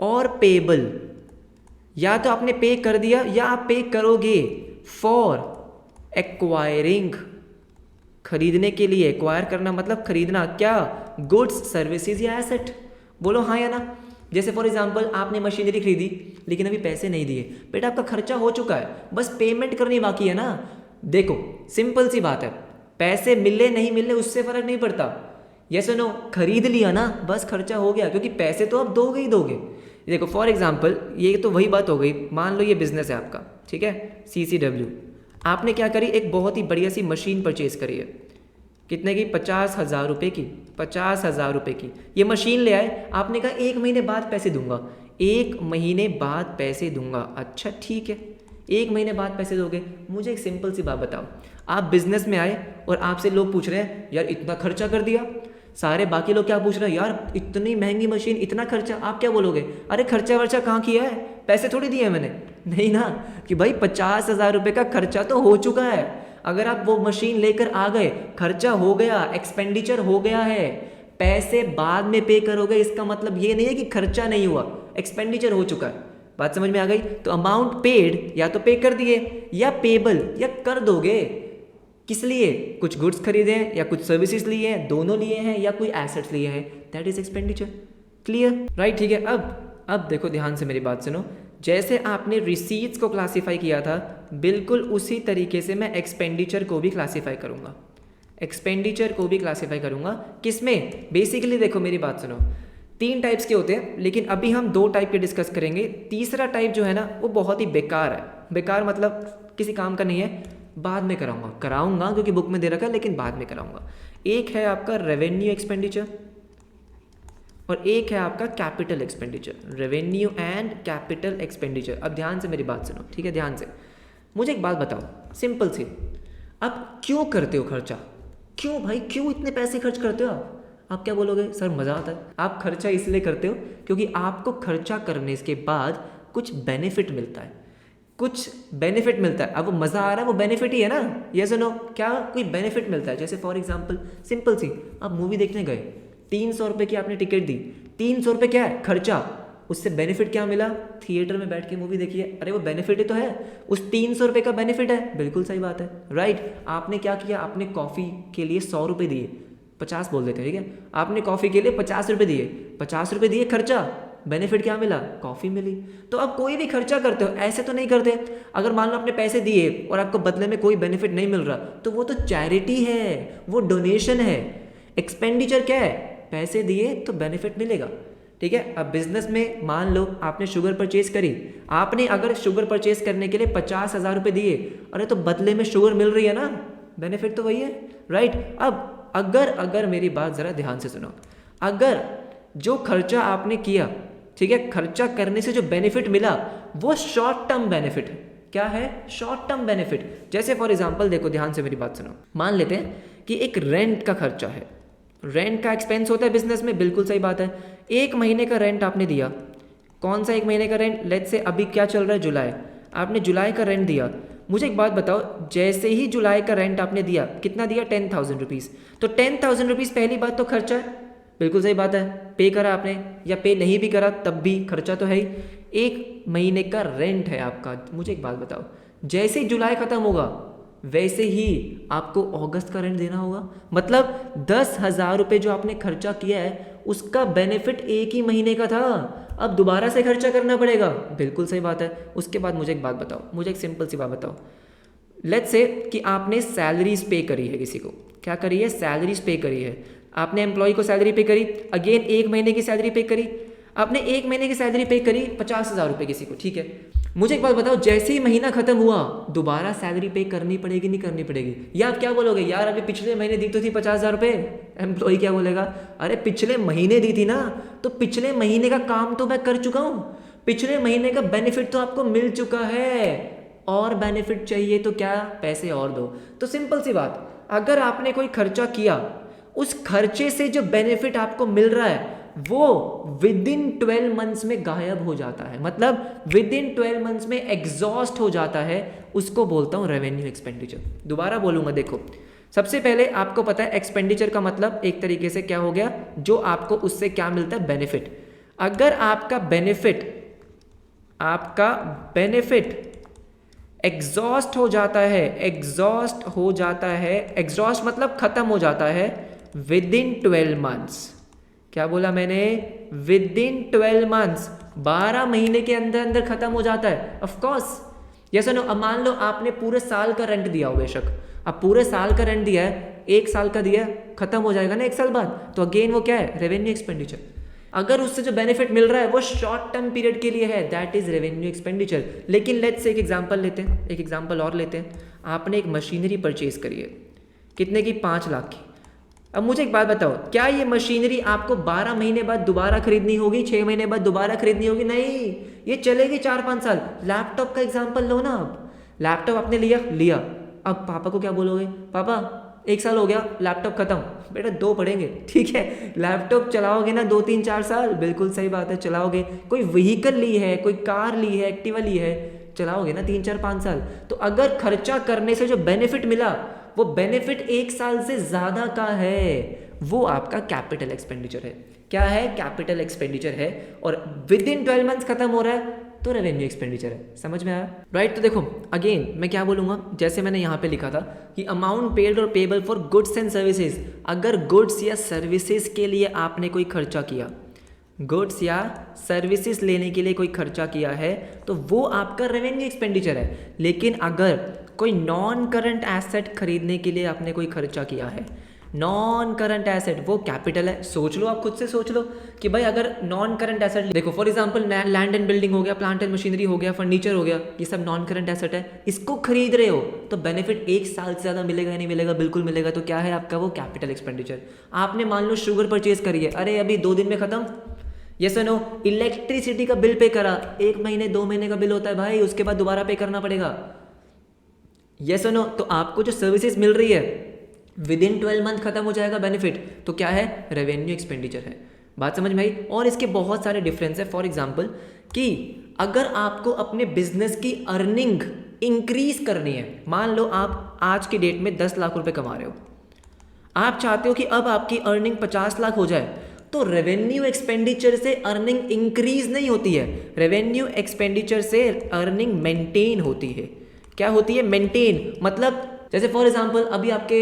और पेबल। या तो आपने पे कर दिया या आप पे करोगे फॉर एक्वायरिंग, खरीदने के लिए। एक्वायर करना मतलब खरीदना, क्या? गुड्स, सर्विसेज या एसेट। बोलो हाँ या ना। जैसे फॉर एग्जांपल आपने मशीनरी खरीदी लेकिन अभी पैसे नहीं दिए, बेटा आपका खर्चा हो चुका है, बस पेमेंट करनी बाकी है ना। देखो सिंपल सी बात है, पैसे मिले नहीं मिले उससे फर्क नहीं पड़ता। यस नो, खरीद लिया ना, बस खर्चा हो गया, क्योंकि पैसे तो आप दोगे ही दोगे। देखो फॉर एग्जांपल ये तो वही बात हो गई, मान लो ये बिजनेस है आपका, ठीक है, CCW। आपने क्या करी? एक बहुत ही बढ़िया सी मशीन परचेज करी है। कितने की? 50,000 रुपये की। 50,000 रुपये की ये मशीन ले आए। आपने कहा 1 महीने बाद पैसे दूंगा, 1 महीने बाद पैसे दूंगा। अच्छा ठीक है, 1 महीने बाद पैसे दोगे। मुझे एक सिंपल सी बात बताओ, आप बिजनेस में आए और आपसे लोग पूछ रहे हैं यार इतना खर्चा कर दिया। सारे बाकी लोग क्या पूछ रहे हैं? यार इतनी महंगी मशीन, इतना खर्चा। आप क्या बोलोगे? अरे खर्चा वर्चा कहाँ किया है, पैसे थोड़ी दिए हैं मैंने। नहीं ना, कि भाई 50,000 रुपये का खर्चा तो हो चुका है। अगर आप वो मशीन लेकर आ गए, खर्चा हो गया, एक्सपेंडिचर हो गया है, पैसे बाद में पे करोगे, इसका मतलब ये नहीं है कि खर्चा नहीं हुआ, एक्सपेंडिचर हो चुका है। बात समझ में आ गई? तो अमाउंट पेड, या तो पे कर दिए या पेबल, या कर दोगे। किस लिए? कुछ गुड्स खरीदे हैं या कुछ सर्विसेज लिए हैं, दोनों लिए हैं या कोई एसेट्स लिए हैं, that is expenditure. Clear? Right, ठीक है। अब देखो ध्यान से मेरी बात सुनो। जैसे आपने रिसीट्स को क्लासीफाई किया था, बिल्कुल उसी तरीके से मैं एक्सपेंडिचर को भी क्लासीफाई करूंगा। एक्सपेंडिचर को भी क्लासीफाई करूंगा किसमें? बेसिकली देखो मेरी बात सुनो, 3 टाइप्स के होते हैं, लेकिन अभी हम 2 टाइप के डिस्कस करेंगे। तीसरा टाइप जो है ना, वो बहुत ही बेकार है। बेकार मतलब किसी काम का नहीं है, बाद में कराऊंगा क्योंकि बुक में दे रखा है, लेकिन बाद में कराऊंगा। एक है आपका रेवेन्यू एक्सपेंडिचर और एक है आपका capital expenditure. Revenue and capital expenditure. अब ध्यान से मेरी बात सुनो, ठीक है, ध्यान से। मुझे एक बात बताओ सिंपल सी, आप क्यों करते हो खर्चा? क्यों भाई, क्यों इतने पैसे खर्च करते हो आप क्या बोलोगे? सर मज़ा आता है। आप खर्चा इसलिए करते हो क्योंकि आपको खर्चा करने के बाद कुछ बेनिफिट मिलता है, कुछ बेनिफिट मिलता है। अब वो मज़ा आ रहा है, वो बेनिफिट ही है ना। ये सुनो, क्या कोई बेनिफिट मिलता है? जैसे फॉर एग्जांपल सिंपल सी, आप मूवी देखने गए, 300 रुपये की आपने टिकट दी, 300 रुपये क्या है? खर्चा। उससे बेनिफिट क्या मिला? थिएटर में बैठ के मूवी देखिए, अरे वो बेनिफिट ही तो है, उस 300 रुपये का बेनिफिट है। बिल्कुल सही बात है, राइट। आपने क्या किया? आपने कॉफ़ी के लिए 100 रुपये दिए, 50 बोल देते हैं, ठीक है। आपने कॉफ़ी के लिए 50 रुपये दिए, 50 रुपये दिए खर्चा, बेनिफिट क्या मिला? कॉफ़ी मिली। तो अब कोई भी खर्चा करते हो ऐसे तो नहीं करते। अगर मान लो आपने पैसे दिए और आपको बदले में कोई बेनिफिट नहीं मिल रहा, तो वो तो चैरिटी है, वो डोनेशन है। एक्सपेंडिचर क्या है? पैसे दिए तो बेनिफिट मिलेगा, ठीक है। अब बिजनेस में मान लो आपने शुगर परचेज करी, आपने अगर शुगर परचेज करने के लिए 50,000 रुपये दिए, अरे तो बदले में शुगर मिल रही है ना, बेनिफिट तो वही है, राइट। अब अगर मेरी बात ज़रा ध्यान से सुनो, अगर जो खर्चा आपने किया, ठीक है, खर्चा करने से जो बेनिफिट मिला वो शॉर्ट टर्म बेनिफिट है। क्या है? Short term benefit. जैसे फॉर एग्जांपल देखो, ध्यान से मेरी बात सुनो, मान लेते हैं कि एक रेंट का खर्चा है, रेंट का एक्सपेंस होता है बिजनेस में, बिल्कुल सही बात है। 1 महीने का रेंट आपने दिया, कौन सा 1 महीने का रेंट? लेट्स से अभी क्या चल रहा है? जुलाई, आपने जुलाई का रेंट दिया। मुझे एक बात बताओ, जैसे ही जुलाई का रेंट आपने दिया, कितना दिया? 10,000 रुपीज़। तो 10,000 रुपीज़ पहली बात तो खर्चा है, बिल्कुल सही बात है। पे करा आपने या पे नहीं भी करा तब भी खर्चा तो है ही। 1 महीने का रेंट है आपका। मुझे एक बात बताओ, जैसे ही जुलाई खत्म होगा, वैसे ही आपको अगस्त का रेंट देना होगा। मतलब 10,000 रुपये जो आपने खर्चा किया है उसका बेनिफिट एक ही महीने का था, अब दोबारा से खर्चा करना पड़ेगा। बिल्कुल सही बात है। उसके बाद मुझे एक बात बताओ, मुझे एक सिंपल सी बात बताओ। लेट्स से कि आपने सैलरीज पे करी है, किसी को क्या करी है, सैलरीज पे करी है। आपने एम्प्लॉय को सैलरी पे करी, अगेन एक महीने की सैलरी पे करी, आपने एक महीने की सैलरी पे करी 50,000 रुपये किसी को, ठीक है। मुझे एक बात बताओ, जैसे ही महीना खत्म हुआ दोबारा सैलरी पे करनी पड़ेगी नहीं करनी पड़ेगी? या आप क्या बोलोगे, यार अभी पिछले महीने दी तो थी 50,000 रुपये। एम्प्लॉय क्या बोलेगा, अरे पिछले महीने दी थी ना, तो पिछले महीने का काम तो मैं कर चुका हूँ, पिछले महीने का बेनिफिट तो आपको मिल चुका है, और बेनिफिट चाहिए तो क्या, पैसे और दो। तो सिंपल सी बात, अगर आपने कोई खर्चा किया, उस खर्चे से जो बेनिफिट आपको मिल रहा है वो विद इन 12 मंथ्स में गायब हो जाता है, मतलब विद इन 12 मंथ्स में एग्जॉस्ट हो जाता है, उसको बोलता हूं रेवेन्यू एक्सपेंडिचर। दोबारा बोलूंगा, देखो सबसे पहले आपको पता है एक्सपेंडिचर का मतलब एक तरीके से क्या हो गया, जो आपको उससे क्या मिलता है, बेनिफिट। अगर आपका बेनिफिट एग्जॉस्ट हो जाता है, एग्जॉस्ट मतलब खत्म हो जाता है विद इन 12 मंथ्स। क्या बोला मैंने, विद इन 12 मंथ्स, 12 महीने के अंदर अंदर खत्म हो जाता है। ऑफ कोर्स ये सुनो, अब मान लो आपने पूरे साल का रेंट दिया हो, बेशक अब पूरे साल का रेंट दिया है, एक साल का दिया, खत्म हो जाएगा ना एक साल बाद, तो अगेन वो क्या है, रेवेन्यू एक्सपेंडिचर। अगर उससे जो बेनिफिट मिल रहा है वो शॉर्ट टर्म पीरियड के लिए है, दैट इज रेवेन्यू एक्सपेंडिचर। लेकिन लेट्स से एक एग्जांपल लेते हैं, एक एग्जांपल और लेते हैं। आपने एक मशीनरी परचेज करी है, कितने की, 5 लाख की। अब मुझे एक बात बताओ, क्या ये मशीनरी आपको 12 महीने बाद दोबारा खरीदनी होगी, 6 महीने बाद दोबारा खरीदनी होगी? नहीं, ये चलेगी 4-5 साल। लैपटॉप का एग्जाम्पल लो ना, आप लैपटॉप आपने लिया, अब पापा को क्या बोलोगे, पापा 1 साल हो गया लैपटॉप खत्म, बेटा 2 पढ़ेंगे, ठीक है। लैपटॉप चलाओगे ना 2-3-4 साल, बिल्कुल सही बात है, चलाओगे। कोई व्हीकल ली है, कोई कार ली है, एक्टिवा ली है, चलाओगे ना 3-4-5 साल। तो अगर खर्चा करने से जो बेनिफिट मिला वो बेनिफिट 1 साल से ज्यादा का है, वो आपका कैपिटल एक्सपेंडिचर है। क्या है, कैपिटल एक्सपेंडिचर है, और विद इन 12 मंथ्स खत्म हो रहा है तो रेवेन्यू एक्सपेंडिचर है। समझ में आया, राइट। तो देखो अगेन मैं क्या बोलूँगा, जैसे मैंने यहाँ पे लिखा था कि अमाउंट पेड और payable for goods and services. अगर गुड्स या सर्विसेज के लिए आपने कोई खर्चा किया, गुड्स या सर्विसेज लेने के लिए कोई खर्चा किया है, तो वो आपका रेवेन्यू एक्सपेंडिचर है। लेकिन अगर कोई नॉन करंट एसेट खरीदने के लिए आपने कोई खर्चा किया है, नॉन करंट एसेट, वो कैपिटल है। सोच लो, आप खुद से सोच लो कि भाई अगर नॉन करंट एसेट, देखो for example land and building हो गया, प्लांट एंड मशीनरी हो गया, फर्नीचर हो गया, ये सब नॉन करंट एसेट है, इसको खरीद रहे हो तो बेनिफिट 1 साल से ज़्यादा मिलेगा या नहीं मिलेगा? बिल्कुल मिलेगा। तो क्या है आपका वो कैपिटल एक्सपेंडिचर। आपने मान लो शुगर परचेज करी है, अरे अभी 2 दिन में खत्म, ये सुनो, इलेक्ट्रिसिटी का बिल पे करा, 1 महीने 2 महीने का बिल होता है भाई, उसके बाद दोबारा पे करना पड़ेगा। ये सुनो, तो आपको जो सर्विसेज मिल रही है विद इन 12 मंथ खत्म हो जाएगा बेनिफिट, तो क्या है, रेवेन्यू एक्सपेंडिचर है। बात समझ में आई? और इसके बहुत सारे डिफरेंस है। फॉर एग्जांपल कि अगर आपको अपने बिजनेस की अर्निंग इंक्रीज करनी है, मान लो आप आज के डेट में 10 लाख रुपए कमा रहे हो, आप चाहते हो कि अब आपकी अर्निंग 50 लाख हो जाए, तो रेवेन्यू एक्सपेंडिचर से अर्निंग इंक्रीज नहीं होती है, रेवेन्यू एक्सपेंडिचर से अर्निंग मेंटेन होती है। क्या होती है, मेंटेन। मतलब जैसे फॉर एग्जांपल अभी आपके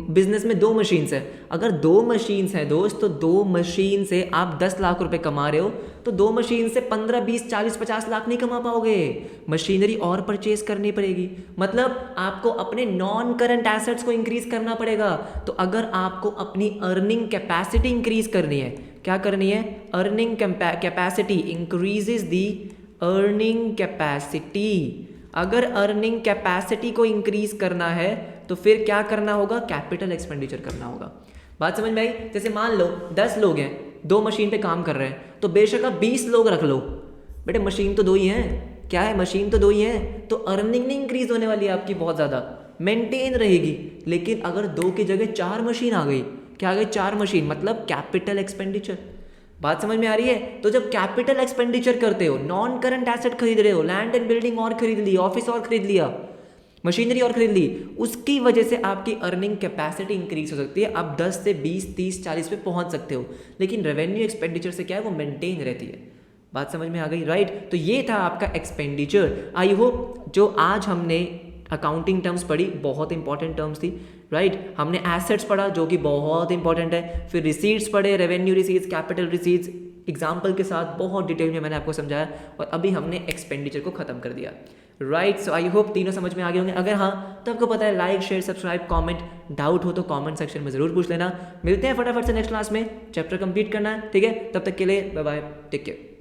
बिजनेस में 2 मशीन्स है, अगर 2 मशीन्स हैं दोस्त, तो 2 मशीन से आप 10 लाख रुपए कमा रहे हो, तो 2 मशीन से 15, 20, 40, 50 लाख नहीं कमा पाओगे, मशीनरी और परचेज करनी पड़ेगी। मतलब आपको अपने नॉन करंट एसेट्स को इंक्रीज करना पड़ेगा। तो अगर आपको अपनी अर्निंग कैपेसिटी इंक्रीज करनी है, क्या करनी है, अर्निंग कैपेसिटी, इंक्रीजेज दी अर्निंग कैपेसिटी। अगर अर्निंग कैपेसिटी को इंक्रीज करना है तो फिर क्या करना होगा, कैपिटल एक्सपेंडिचर करना होगा। बात समझ में आई? जैसे मान लो 10 लोग हैं, 2 मशीन पे काम कर रहे हैं, तो बेशक आप 20 लोग रख लो, बेटे मशीन तो 2 ही हैं, क्या है, मशीन तो 2 ही हैं, तो अर्निंग नहीं इंक्रीज होने वाली है आपकी बहुत ज़्यादा, मेंटेन रहेगी। लेकिन अगर 2 की जगह 4 मशीन आ गई, क्या आ गई, 4 मशीन, मतलब कैपिटल एक्सपेंडिचर। बात समझ में आ रही है? तो जब कैपिटल एक्सपेंडिचर करते हो, नॉन करंट एसेट खरीद रहे हो, लैंड एंड बिल्डिंग और खरीद ली, ऑफिस और खरीद लिया, मशीनरी और खरीद ली, उसकी वजह से आपकी अर्निंग कैपेसिटी इंक्रीज हो सकती है, आप 10 से 20, 30, 40 पे पहुंच सकते हो। लेकिन रेवेन्यू एक्सपेंडिचर से क्या है, वो मेंटेन रहती है। बात समझ में आ गई, राइट। तो ये था आपका एक्सपेंडिचर। आई होप जो आज हमने अकाउंटिंग टर्म्स पढ़ी, बहुत इंपॉर्टेंट टर्म्स थी, राइट। हमने एसेट्स पढ़ा जो कि बहुत इंपॉर्टेंट है, फिर रिसीट्स पढ़े, revenue receipts, capital receipts, example के साथ बहुत डिटेल में मैंने आपको समझाया, और अभी हमने एक्सपेंडिचर को खत्म कर दिया, राइट। सो आई होप तीनों समझ में आ गए होंगे। अगर हाँ तो आपको पता है, like share subscribe comment, doubt हो तो कमेंट सेक्शन में ज़रूर पूछ लेना। मिलते हैं फटाफट से नेक्स्ट क्लास में, चैप्टर कंप्लीट करना है, ठीक है। तब तक के लिए बाय बाय, टेक केयर।